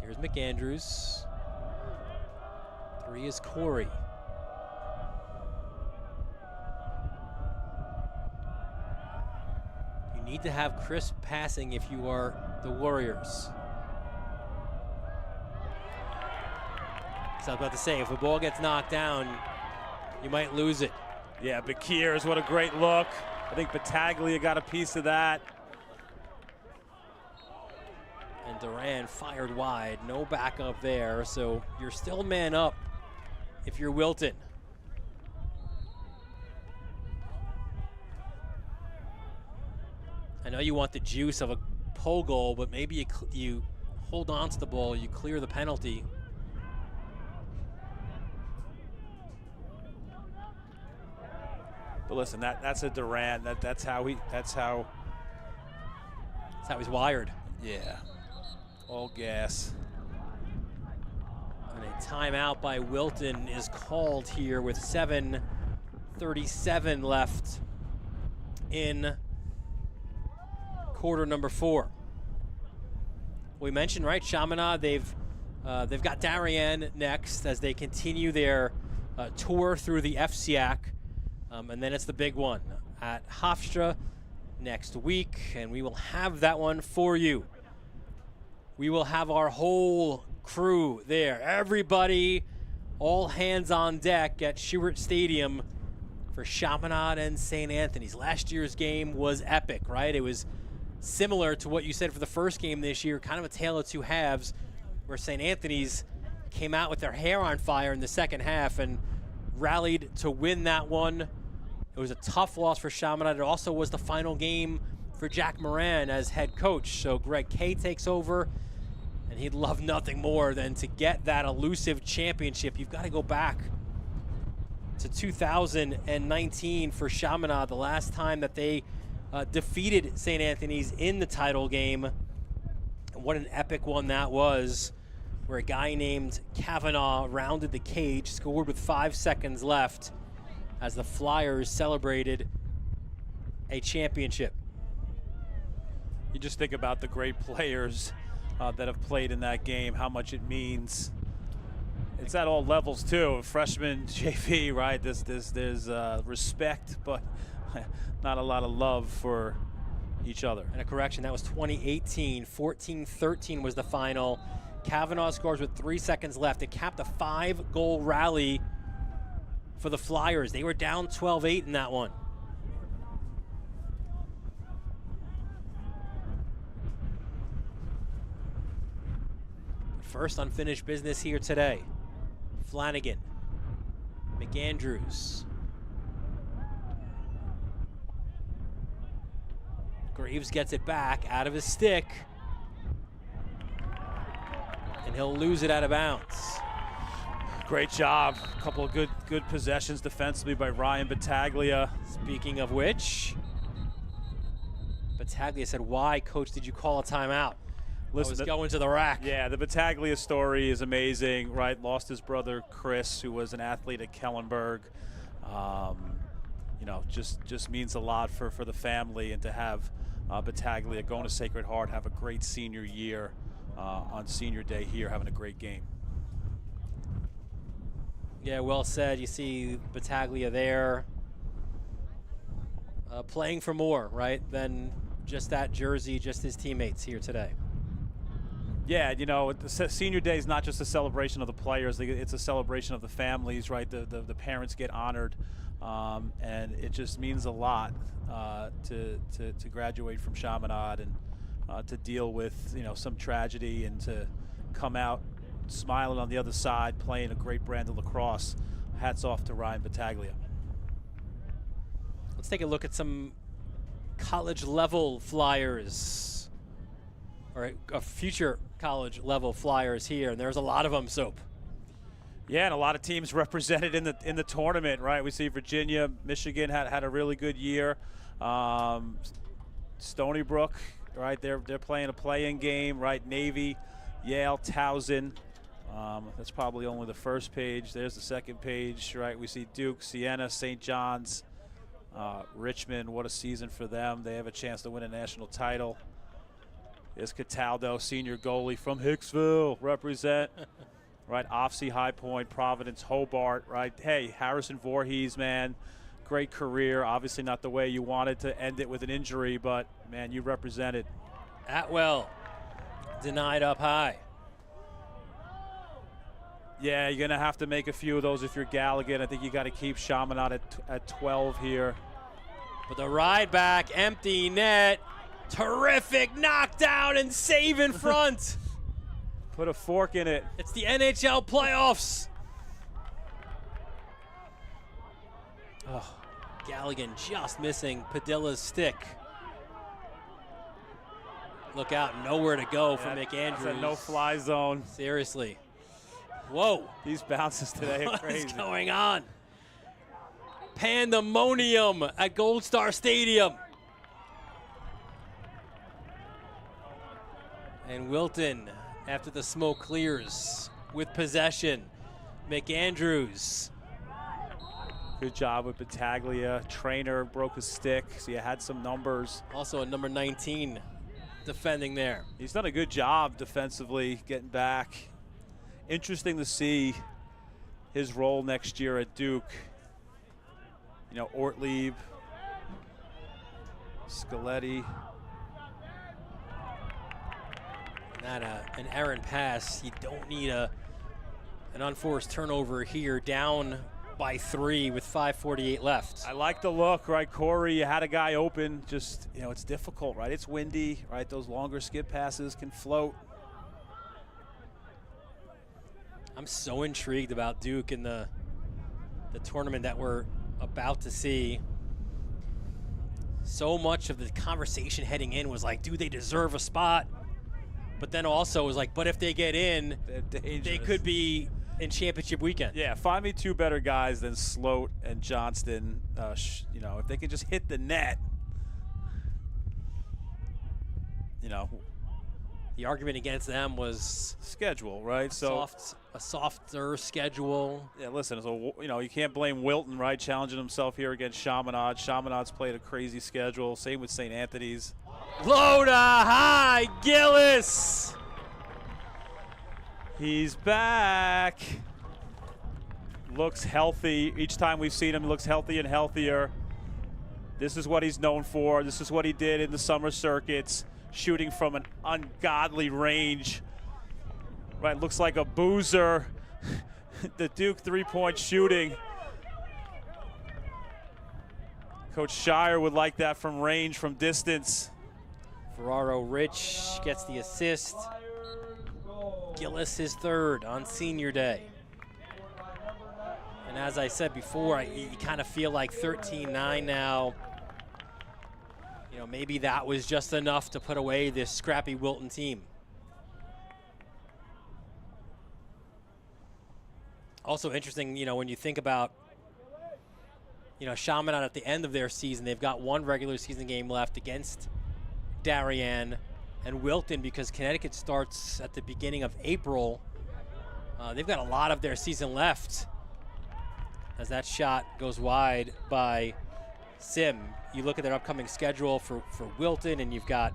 Here's McAndrews. 3 is Corey. You need to have crisp passing if you are the Warriors. So I was about to say, if the ball gets knocked down, you might lose it. Yeah, Bakirs, what a great look. I think Battaglia got a piece of that. And Duran fired wide, no backup there, so you're still man up if you're Wilton. I know you want the juice of a pole goal, but maybe you hold on to the ball, you clear the penalty. But listen, that's a Duran. That's how he's wired. Yeah. All gas. And a timeout by Wilton is called here with 7:37 left in quarter number 4. We mentioned, right, Chaminade, they've got Darien next as they continue their tour through the FCIAC. And then it's the big one at Hofstra next week, and we will have that one for you. We will have our whole crew there. Everybody, all hands on deck at Schubert Stadium for Chaminade and St. Anthony's. Last year's game was epic, right? It was similar to what you said for the first game this year, kind of a tale of two halves, where St. Anthony's came out with their hair on fire in the second half and rallied to win that one. It was a tough loss for Chaminade. It also was the final game for Jack Moran as head coach. So Greg Kay takes over, and he'd love nothing more than to get that elusive championship. You've got to go back to 2019 for Chaminade, the last time that they defeated St. Anthony's in the title game. And what an epic one that was, where a guy named Kavanaugh rounded the cage, scored with 5 seconds left as the Flyers celebrated a championship. You just think about the great players that have played in that game, how much it means. It's at all levels too. Freshman, JV, right? There's respect, but not a lot of love for each other. And a correction, that was 2018. 14-13 was the final. Kavanaugh scores with 3 seconds left. It capped a 5-goal rally for the Flyers. They were down 12-8 in that one. First unfinished business here today. Flanagan, McAndrews. Graves gets it back out of his stick, and he'll lose it out of bounds. Great job. A couple of good possessions defensively by Ryan Battaglia. Speaking of which, Battaglia said, "Why, coach, did you call a timeout?" Listen, I was going to the rack. Yeah, the Battaglia story is amazing, right? Lost his brother Chris, who was an athlete at Kellenberg. You know, just means a lot for the family, and to have Battaglia going to Sacred Heart, have a great senior year on senior day here, having a great game. Yeah, well said. You see Battaglia there playing for more, right, than just that jersey, just his teammates here today. Yeah, you know, the senior day is not just a celebration of the players, it's a celebration of the families, right? The parents get honored and it just means a lot to graduate from Chaminade and to deal with some tragedy and to come out smiling on the other side, playing a great brand of lacrosse. Hats off to Ryan Battaglia. Let's take a look at some college level flyers, or future college level flyers here, and there's a lot of them, Soap. Yeah, and a lot of teams represented in the tournament, right? We see Virginia, Michigan had a really good year. Stony Brook, right? They're playing a play-in game, right? Navy, Yale, Towson. That's probably only the first page. There's the second page, right? We see Duke, Siena, St. John's, Richmond. What a season for them. They have a chance to win a national title. There's Cataldo, senior goalie from Hicksville, represent. Right, OFSI, High Point, Providence, Hobart, right? Hey, Harrison Voorhees, man, great career. Obviously not the way you wanted to end it with an injury, but, man, you represented. Atwell, denied up high. Yeah, you're going to have to make a few of those if you're Galligan. I think you got to keep Chaminade at 12 here. But the ride back, empty net, terrific knockdown and save in front. Put a fork in it. It's the NHL playoffs. Oh, Galligan just missing Padilla's stick. Look out, nowhere to go for McAndrews. That's a no-fly zone. Seriously. Whoa. These bounces today are crazy. What is going on? Pandemonium at Gold Star Stadium. And Wilton, after the smoke clears, with possession. McAndrews. Good job with Battaglia. Trainer broke his stick, so you had some numbers. Also a number 19 defending there. He's done a good job defensively, getting back. Interesting to see his role next year at Duke. Ortlieb, Scaletti. Not an errant pass. You don't need an unforced turnover here, down by 3 with 5:48 left. I like the look, right, Corey? You had a guy open. Just, it's difficult, right? It's windy, right? Those longer skip passes can float. I'm so intrigued about Duke in the tournament that we're about to see. So much of the conversation heading in was like, do they deserve a spot? But then also was like, but if they get in, they could be in championship weekend. Yeah, find me 2 better guys than Sloat and Johnston. If they could just hit the net. The argument against them was schedule, right? A softer schedule. Yeah, listen, so you can't blame Wilton, right? Challenging himself here against Chaminade. Chaminade's played a crazy schedule. Same with St. Anthony's. Low to high, Gillis. He's back. Looks healthy. Each time we've seen him, he looks healthy and healthier. This is what he's known for. This is what he did in the summer circuits, shooting from an ungodly range. Right, looks like a boozer. The Duke three-point shooting. Coach Shire would like that from range, from distance. Ferraro Rich gets the assist. Gillis his 3rd on senior day. And as I said before, you kind of feel like 13-9 now. Maybe that was just enough to put away this scrappy Wilton team. Also interesting, when you think about, Chaminade at the end of their season, they've got 1 regular season game left against Darien and Wilton, because Connecticut starts at the beginning of April. They've got a lot of their season left as that shot goes wide by Sim. You look at their upcoming schedule for Wilton, and you've got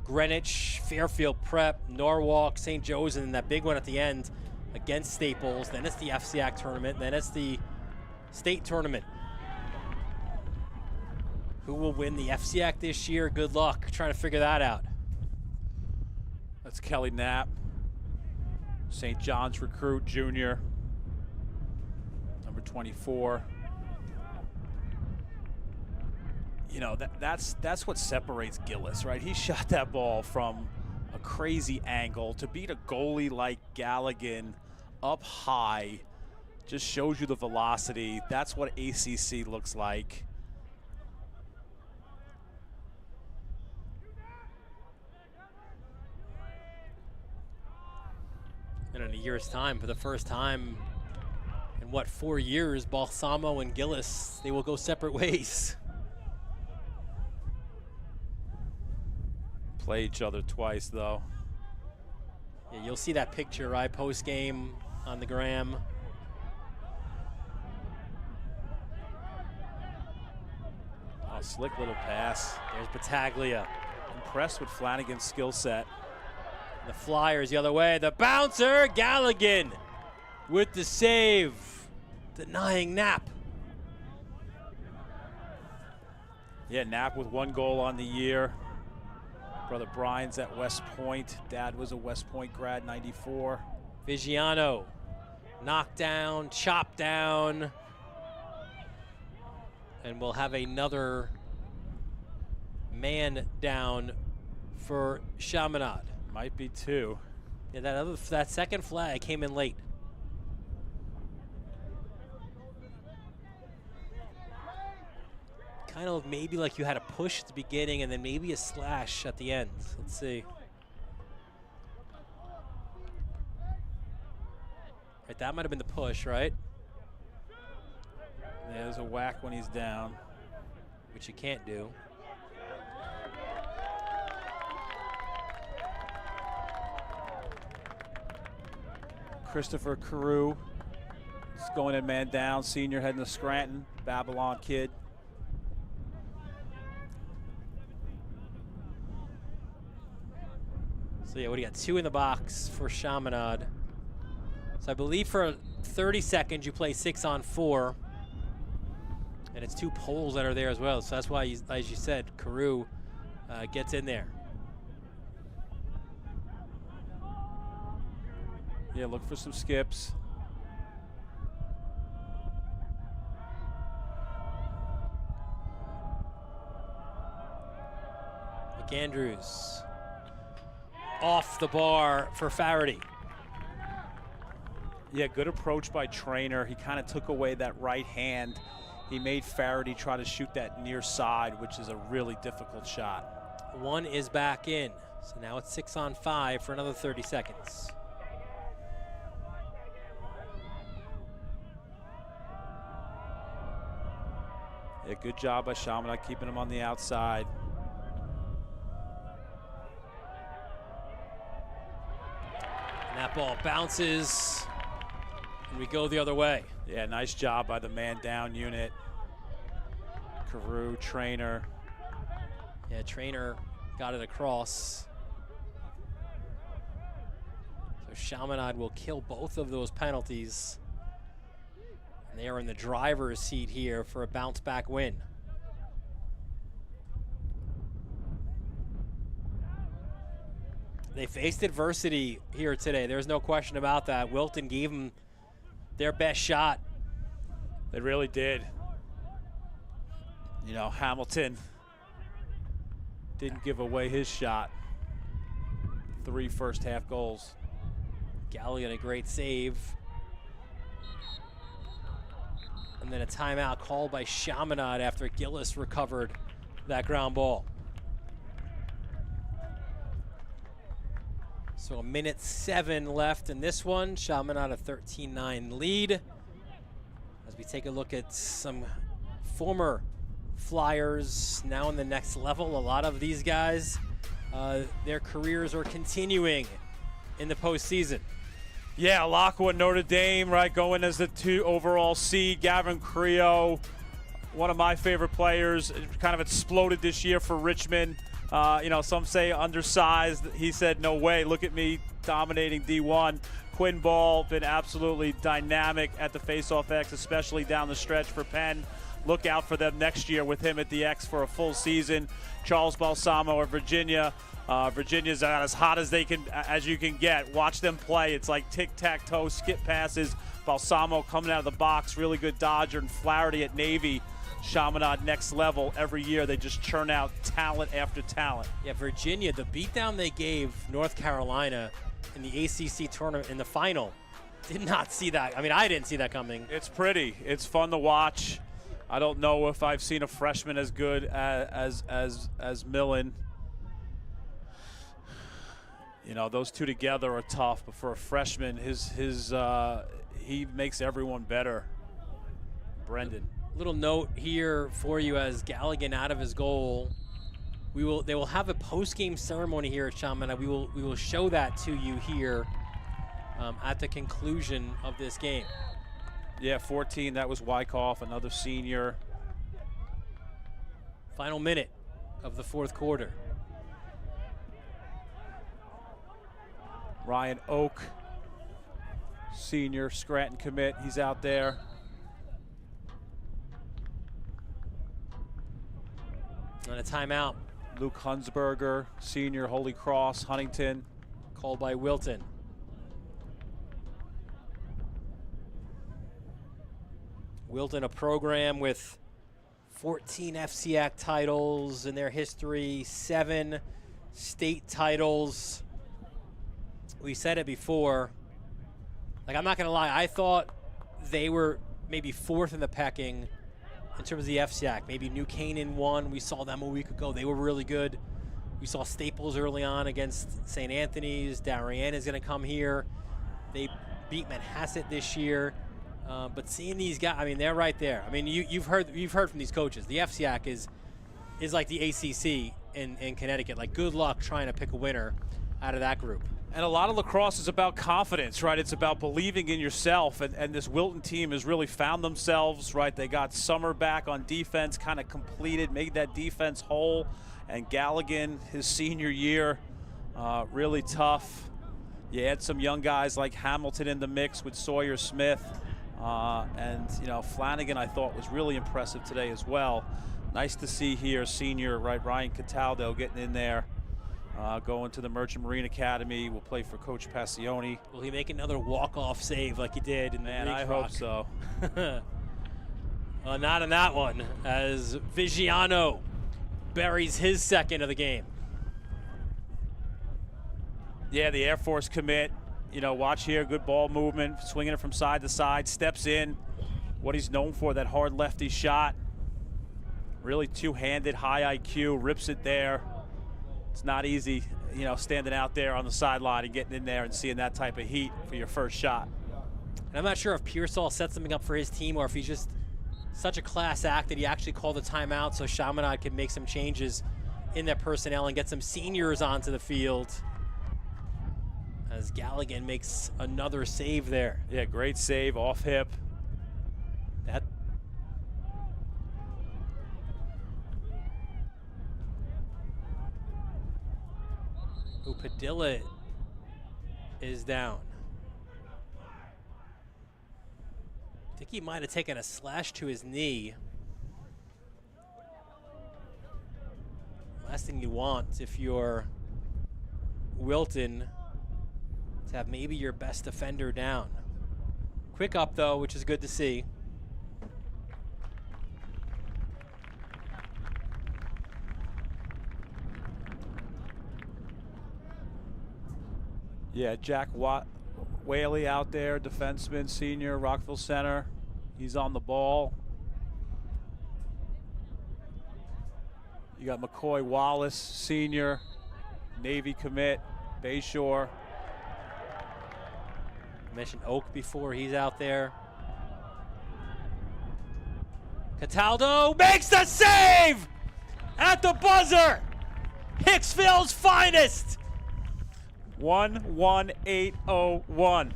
Greenwich, Fairfield Prep, Norwalk, St. Joe's, and then that big one at the end against Staples. Then it's the FCAC tournament, then it's the state tournament. Who will win the FCAC this year? Good luck trying to figure that out. That's Kelly Knapp, St. John's recruit, junior, number 24. you know, that's what separates Gillis, right? He shot that ball from a crazy angle. To beat a goalie like Galligan up high just shows you the velocity. That's what ACC looks like. And in a year's time, for the first time in what, 4 years, Balsamo and Gillis, they will go separate ways. Play each other twice, though. Yeah, you'll see that picture, right, post-game on the gram. Oh, slick little pass. There's Battaglia. Impressed with Flanagan's skill set. The Flyers the other way. The bouncer, Galligan with the save, denying Knapp. Yeah, Knapp with 1 goal on the year. Brother Brian's at West Point. Dad was a West Point grad, 94. Vigiano, knocked down, chopped down. And we'll have another man down for Chaminade. Might be 2. Yeah, that second flag came in late. Kind of maybe like you had a push at the beginning and then maybe a slash at the end. Let's see. Right, that might have been the push, right? There's a whack when he's down. Which you can't do. Christopher Carew is going in man down. Senior heading to Scranton. Babylon kid. So yeah, what do you got? 2 in the box for Chaminade. So I believe for 30 seconds you play 6-on-4. And it's 2 poles that are there as well. So that's why, as you said, Carew gets in there. Yeah, look for some skips. McAndrews off the bar for Faraday. Yeah, good approach by Trainer. He kind of took away that right hand. He made Faraday try to shoot that near side, which is a really difficult shot. 1 is back in. So now it's 6-on-5 for another 30 seconds. Yeah, good job by Chaminade keeping him on the outside. And that ball bounces, and we go the other way. Yeah, nice job by the man down unit. Carew, Trainer. Yeah, Trainer got it across. So Chaminade will kill both of those penalties. And they are in the driver's seat here for a bounce-back win. They faced adversity here today. There's no question about that. Wilton gave them their best shot. They really did. You know, Hamilton didn't give away his shot. 3 first-half goals. Galligan a great save. And then a timeout called by Chaminade after Gillis recovered that ground ball. So 1:07 left in this one. Chaminade a 13-9 lead. As we take a look at some former Flyers now in the next level. A lot of these guys, their careers are continuing in the postseason. Yeah, Lockwood, Notre Dame, right, going as the 2 overall seed. Gavin Creo, one of my favorite players, kind of exploded this year for Richmond. You know, some say undersized. He said, no way, look at me dominating D1. Quinn Ball, been absolutely dynamic at the faceoff X, especially down the stretch for Penn. Look out for them next year with him at the X for a full season. Charles Balsamo of Virginia. Virginia's as hot as you can get. Watch them play. It's like tic-tac-toe, skip passes. Balsamo coming out of the box, really good dodger, and Flaherty at Navy. Chaminade next level every year. They just churn out talent after talent. Yeah, Virginia, the beatdown they gave North Carolina in the ACC tournament in the final, did not see that. I mean, I didn't see that coming. It's pretty. It's fun to watch. I don't know if I've seen a freshman as good as Millen. You know, those two together are tough, but for a freshman, he makes everyone better. Brendan. Little note here for you as Galligan out of his goal. They will have a post-game ceremony here at Chaminade. We will show that to you here at the conclusion of this game. Yeah, 14, that was Wyckoff, another senior. Final minute of the fourth quarter. Ryan Oak, senior, Scranton commit, he's out there. And a timeout. Luke Hunsberger, senior, Holy Cross, Huntington. Called by Wilton. Wilton, a program with 14 FCAC titles in their history, 7 state titles. We said it before. Like, I'm not going to lie, I thought they were maybe 4th in the pecking in terms of the FCAC. Maybe New Canaan won. We saw them a week ago. They were really good. We saw Staples early on against St. Anthony's. Darien is going to come here. They beat Manhasset this year. But seeing these guys, I mean, they're right there. I mean, you've heard from these coaches. The FCAC is like the ACC in Connecticut. Like, good luck trying to pick a winner out of that group. And a lot of lacrosse is about confidence, right? It's about believing in yourself. And this Wilton team has really found themselves, right? They got Summer back on defense, kind of completed, made that defense whole. And Galligan, his senior year, really tough. You add some young guys like Hamilton in the mix with Sawyer Smith. And, you know, Flanagan, I thought, was really impressive today as well. Nice to see here, senior, right, Ryan Cataldo getting in there. Going to the Merchant Marine Academy, will play for Coach Passione. Will he make another walk-off save like he did in the Man, I hope so. Well, not in that one, as Vigiano buries his second of the game. Yeah, the Air Force commit. You know, watch here, good ball movement, swinging it from side to side, steps in. What he's known for, that hard lefty shot. Really two-handed, high IQ, rips it there. It's not easy, you know, standing out there on the sideline and getting in there and seeing that type of heat for your first shot. And I'm not sure if Pearsall set something up for his team or if he's just such a class act that he actually called a timeout so Chaminade can make some changes in their personnel and get some seniors onto the field. As Galligan makes another save there. Yeah, great save, off hip. That Padilla is down. I think he might have taken a slash to his knee. Last thing you want if you're Wilton to have maybe your best defender down. Quick up though, which is good to see. Yeah, Jack Whaley out there, defenseman, senior, Rockville Center. He's on the ball. You got McCoy Wallace, senior, Navy commit, Bayshore. Mentioned Oak before, he's out there. Cataldo makes the save at the buzzer. Hicksville's finest. 1-1-8-0-1.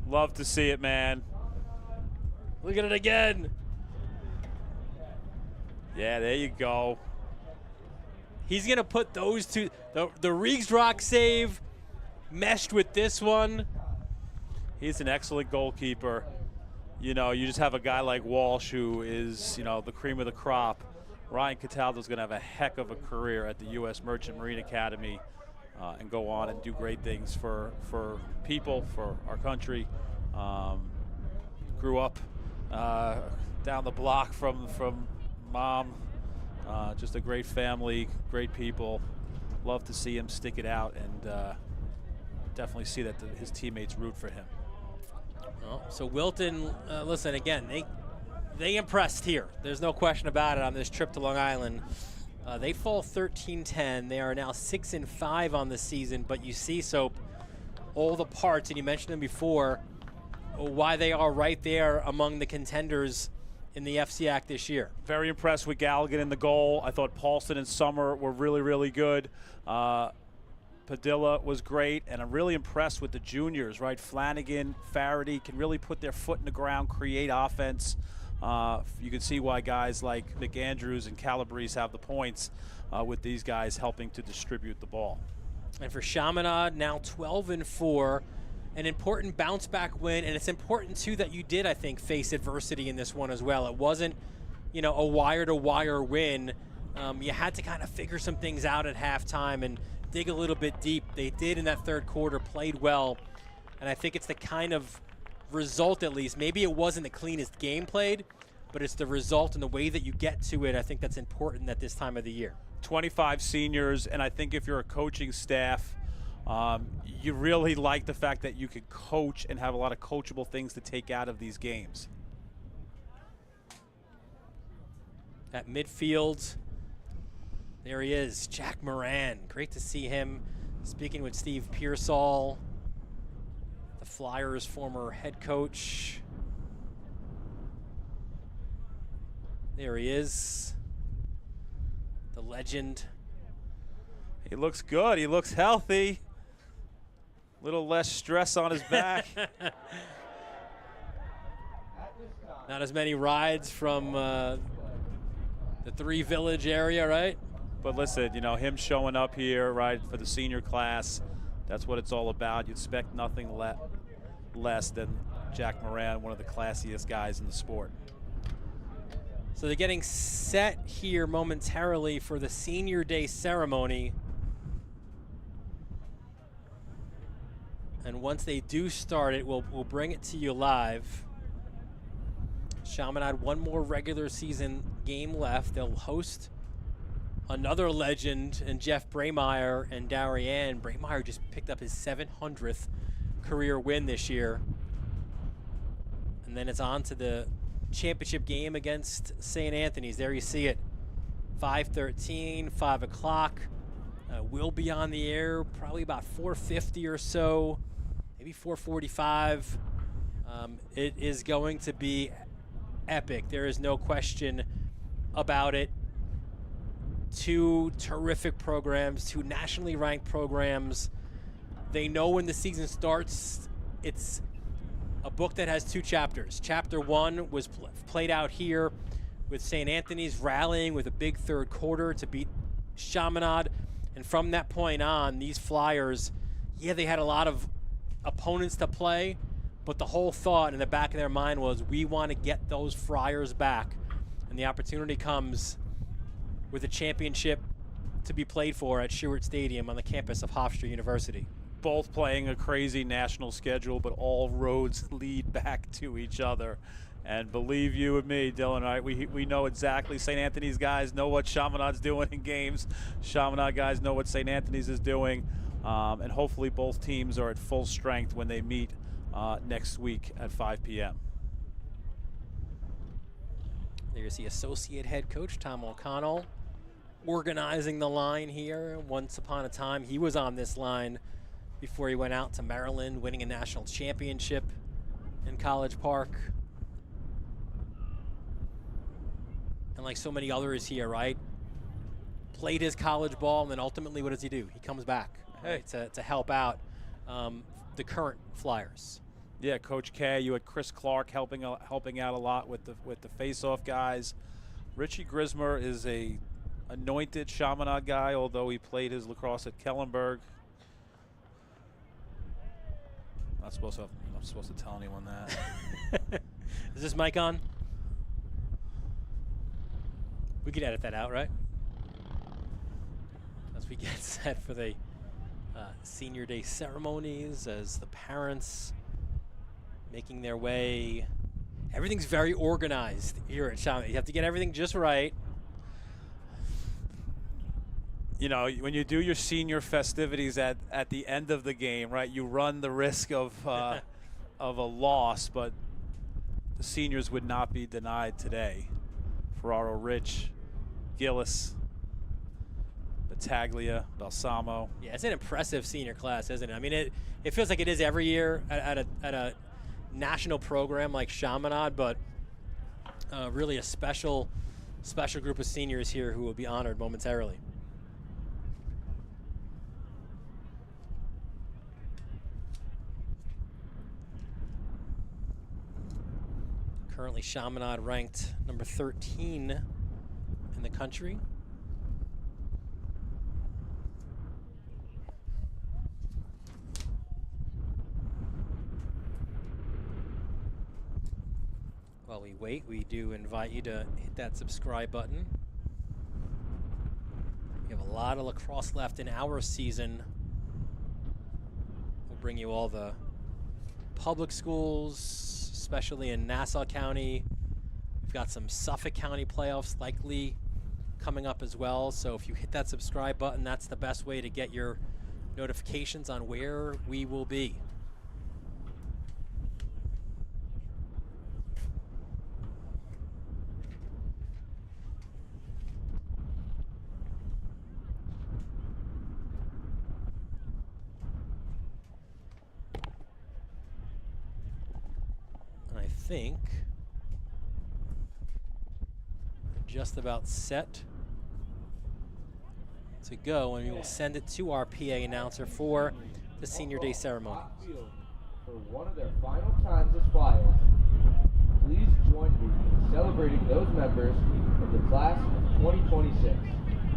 Love to see it, man. Look at it again. Yeah, there you go. He's going to put those two, the Riegsrock save meshed with this one. He's an excellent goalkeeper. You know, you just have a guy like Walsh who is, you know, the cream of the crop. Ryan Cataldo's going to have a heck of a career at the U.S. Merchant Marine Academy. And go on and do great things for people, for our country. Grew up down the block from Mom. Just a great family, great people. Love to see him stick it out, and definitely see that his teammates root for him. Well, so Wilton, listen, again, they impressed here. There's no question about it on this trip to Long Island. They fall 13-10. They are now 6-5 on the season, but you see, Soap, all the parts, and you mentioned them before, why they are right there among the contenders in the FCAC this year. Very impressed with Galligan in the goal. I thought Paulson and Summer were really, really good. Padilla was great, and I'm really impressed with the juniors, right? Flanagan, Faraday can really put their foot in the ground, create offense. You can see why guys like McAndrews and Calabrese have the points with these guys helping to distribute the ball. And for Chaminade, now 12-4, an important bounce back win, and it's important too that you did, I think, face adversity in this one as well. It wasn't, a wire-to-wire win. You had to kind of figure some things out at halftime and dig a little bit deep. They did in that third quarter, played well, and I think it's the kind of result, at least. Maybe it wasn't the cleanest game played, but it's the result and the way that you get to it. I think that's important at this time of the year. 25 seniors, and I think if you're a coaching staff, you really like the fact that you can coach and have a lot of coachable things to take out of these games. At midfield, there he is, Jack Moran. Great to see him speaking with Steve Pearsall, the Flyers' former head coach. There he is, the legend. He looks good. He looks healthy. Little less stress on his back. Not as many rides from the Three Village area, right? But listen, him showing up here, right, for the senior class, that's what it's all about. You expect nothing less than Jack Moran, one of the classiest guys in the sport. So they're getting set here momentarily for the senior day ceremony. And once they do start it, we'll bring it to you live. Chaminade, one more regular season game left. They'll host another legend in Jeff Braymeyer and Darien. Braymeyer just picked up his 700th career win this year. And then it's on to the championship game against St. Anthony's. There you see it. 5:13, 5 o'clock. We'll be on the air probably about 4:50 or so, maybe 4:45. It is going to be epic. There is no question about it. Two terrific programs, two nationally ranked programs. They know when the season starts, it's a book that has two chapters. Chapter one was played out here with St. Anthony's rallying with a big third quarter to beat Chaminade. And from that point on, these Flyers, they had a lot of opponents to play, but the whole thought in the back of their mind was, we want to get those Friars back. And the opportunity comes with a championship to be played for at Stewart Stadium on the campus of Hofstra University. Both playing a crazy national schedule, but all roads lead back to each other. And believe you and me, Dylan, right? We know exactly. St. Anthony's guys know what Chaminade's doing in games. Chaminade guys know what St. Anthony's is doing. And hopefully both teams are at full strength when they meet next week at 5 p.m. There's the associate head coach, Tom O'Connell, organizing the line here. Once upon a time, he was on this line before he went out to Maryland, winning a national championship in College Park. And like so many others here, right? Played his college ball, and then ultimately what does he do? He comes back, right, to help out the current Flyers. Yeah, Coach K. You had Chris Clark helping out a lot with the face-off guys. Richie Grismer is a anointed Chaminade guy, although he played his lacrosse at Kellenberg. I'm not supposed to tell anyone that. Is this mic on? We could edit that out, right? As we get set for the senior day ceremonies, as the parents making their way. everything's very organized here at Chaminade. You have to get everything just right. You know, when you do your senior festivities at the end of the game, right, you run the risk of a loss, but the seniors would not be denied today. Ferraro, Rich, Gillis, Battaglia, Balsamo. Yeah, it's an impressive senior class, isn't it? I mean, it feels like it is every year at a national program like Chaminade, but really a special group of seniors here who will be honored momentarily. Currently, Chaminade ranked number 13 in the country. While we wait, we do invite you to hit that subscribe button. We have a lot of lacrosse left in our season. We'll bring you all the public schools, especially in Nassau County. We've got some Suffolk County playoffs likely coming up as well. So if you hit that subscribe button, that's the best way to get your notifications on where we will be. I think we're just about set to go, and we will send it to our PA announcer for the Senior Day ceremony. For one of their final times as Flyers, please join me in celebrating those members of the class of 2026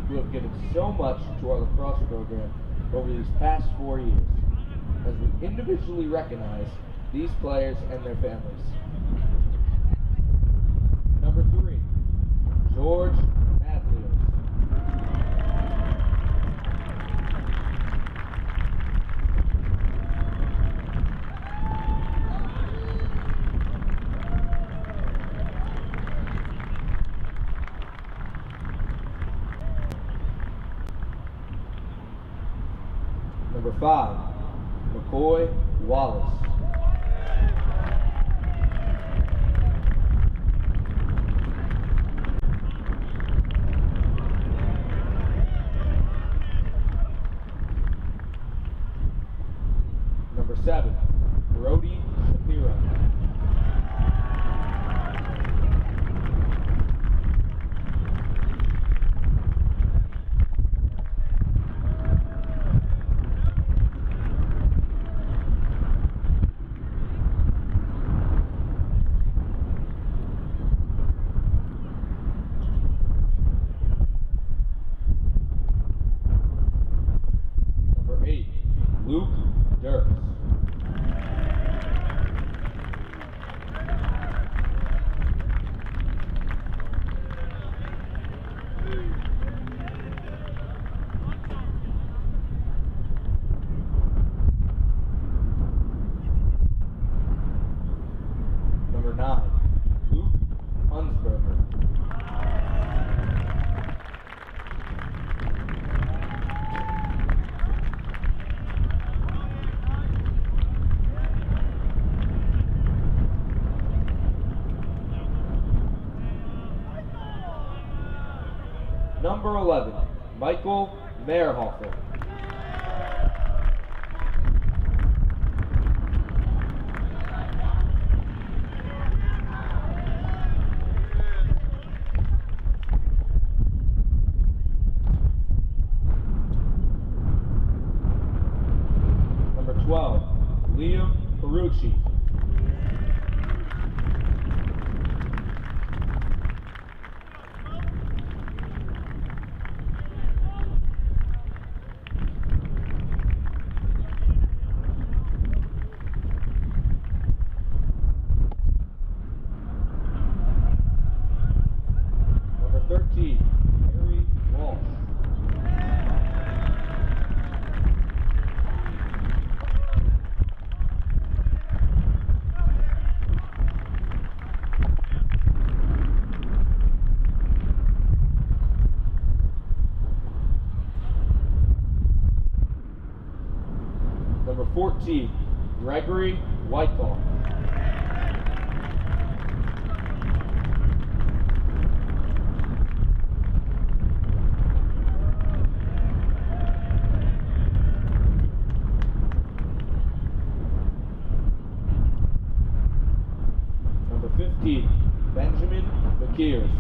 who have given so much to our lacrosse program over these past 4 years, as we individually recognize these players and their families. Number 3, George Madlios. Number 5, McCoy Wallace. Number 7, Brody Shapiro. Number 8, Luke Dirks. Number 9, Luke Hunsberger. Number 11, Michael Meyerhofer. Number 12, Liam Perucci. Number 13, Harry Walsh. Number 14, Gregory Wyckoff. Number 15, Benjamin McKeers.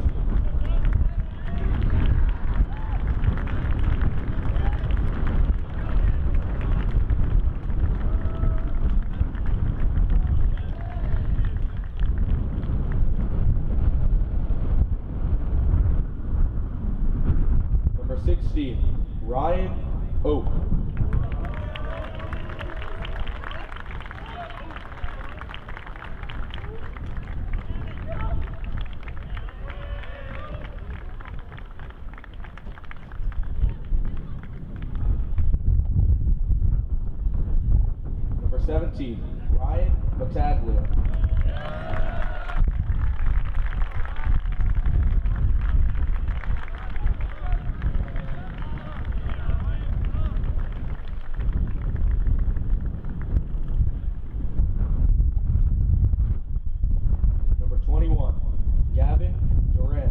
Number 16, Ryan Oak. Number 17, Ryan Battaglia. Number 21, Gavin Duran.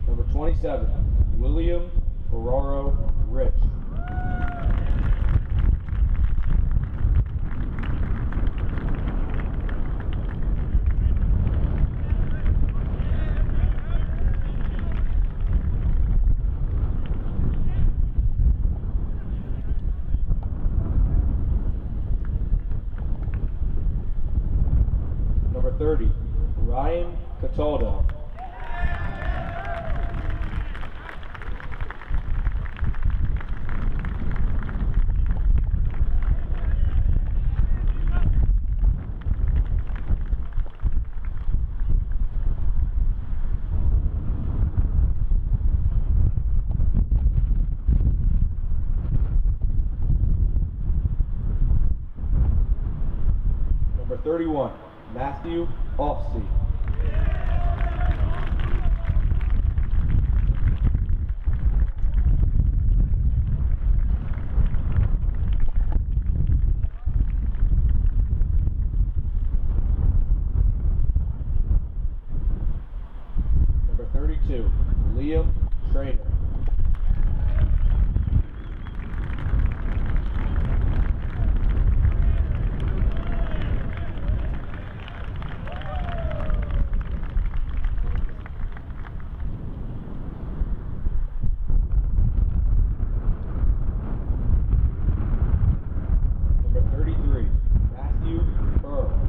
Number 27, William Ferraro Rich. Number 30, Ryan Cataldo. Number 31, Matthew Offsey. Number 32, Liam Trainer. Number 33, Matthew Earl.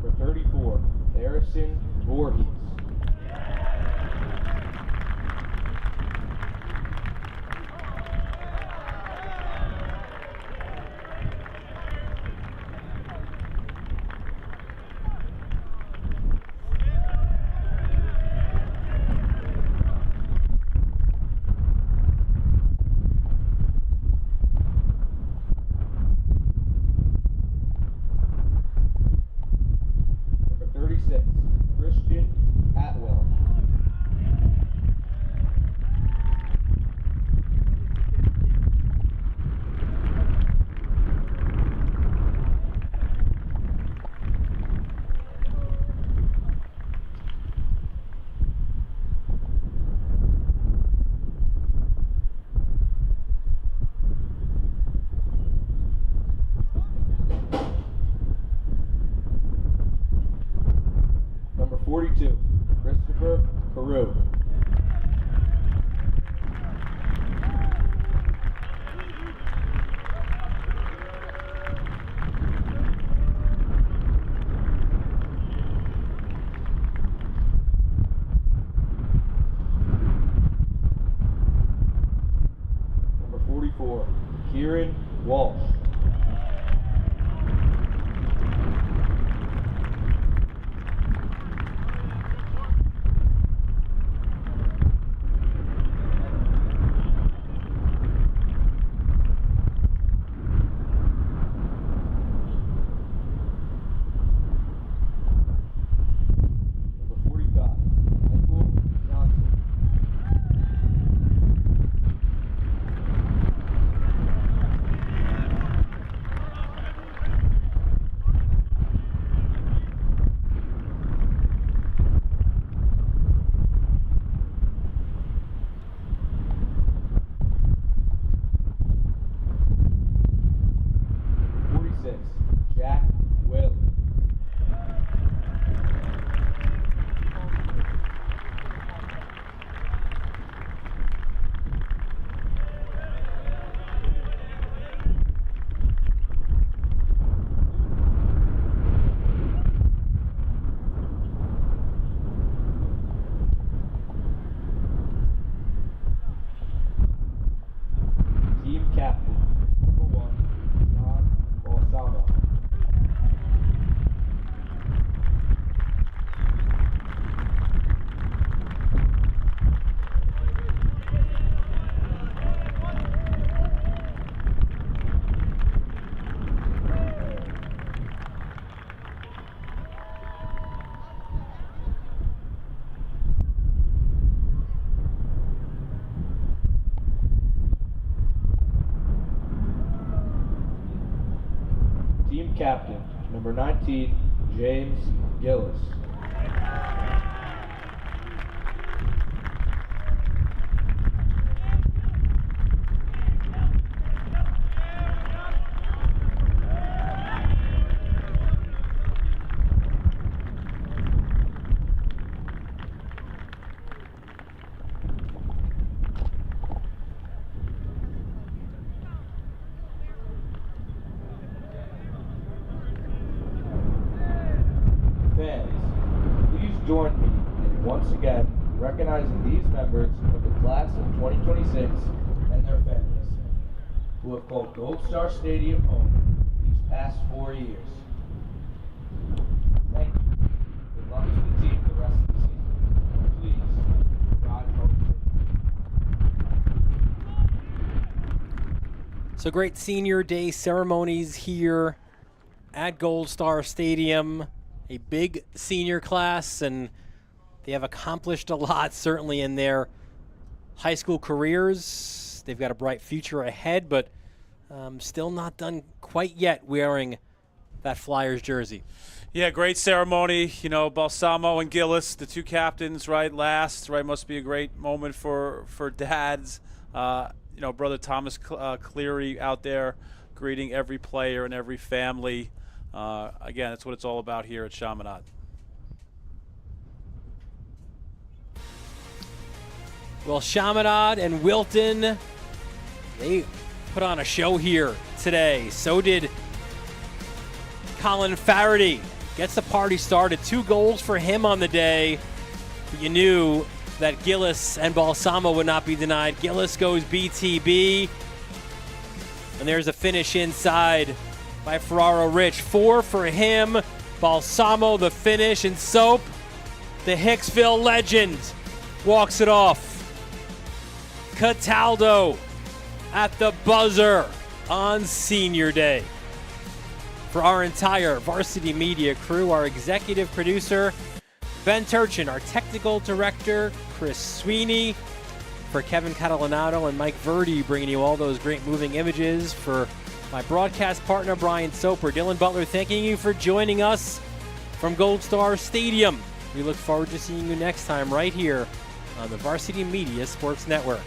Number 34, Harrison Voorhees. Number 36, Christian Atwell. Number 42, Christopher Carew. team captain, number 19, James Gillis. Join me in once again recognizing these members of the class of 2026 and their families who have called Gold Star Stadium home these past 4 years. Thank you. Good luck to the team the rest of the season. Please ride home safe. So great senior day ceremonies here at Gold Star Stadium. A big senior class, and they have accomplished a lot, certainly in their high school careers. They've got a bright future ahead, but still not done quite yet wearing that Flyers jersey. Yeah, great ceremony. You know, Balsamo and Gillis, the two captains, right, last, right, must be a great moment for dads. You know, brother Thomas Cleary out there greeting every player and every family. Again, that's what it's all about here at Chaminade. Well, Chaminade and Wilton, they put on a show here today. So did Colin Faraday. Gets the party started. 2 goals for him on the day. But you knew that Gillis and Balsamo would not be denied. Gillis goes BTB. And there's a finish inside by Ferraro Rich. 4 for him. Balsamo the finish, and Soap, the Hicksville legend, walks it off. Cataldo at the buzzer on senior day. For our entire Varsity Media crew, our executive producer, Ben Turchin, our technical director, Chris Sweeney, for Kevin Catalanato and Mike Verdi, bringing you all those great moving images, for my broadcast partner, Brian Soper, Dylan Butler, thanking you for joining us from Gold Star Stadium. We look forward to seeing you next time right here on the Varsity Media Sports Network.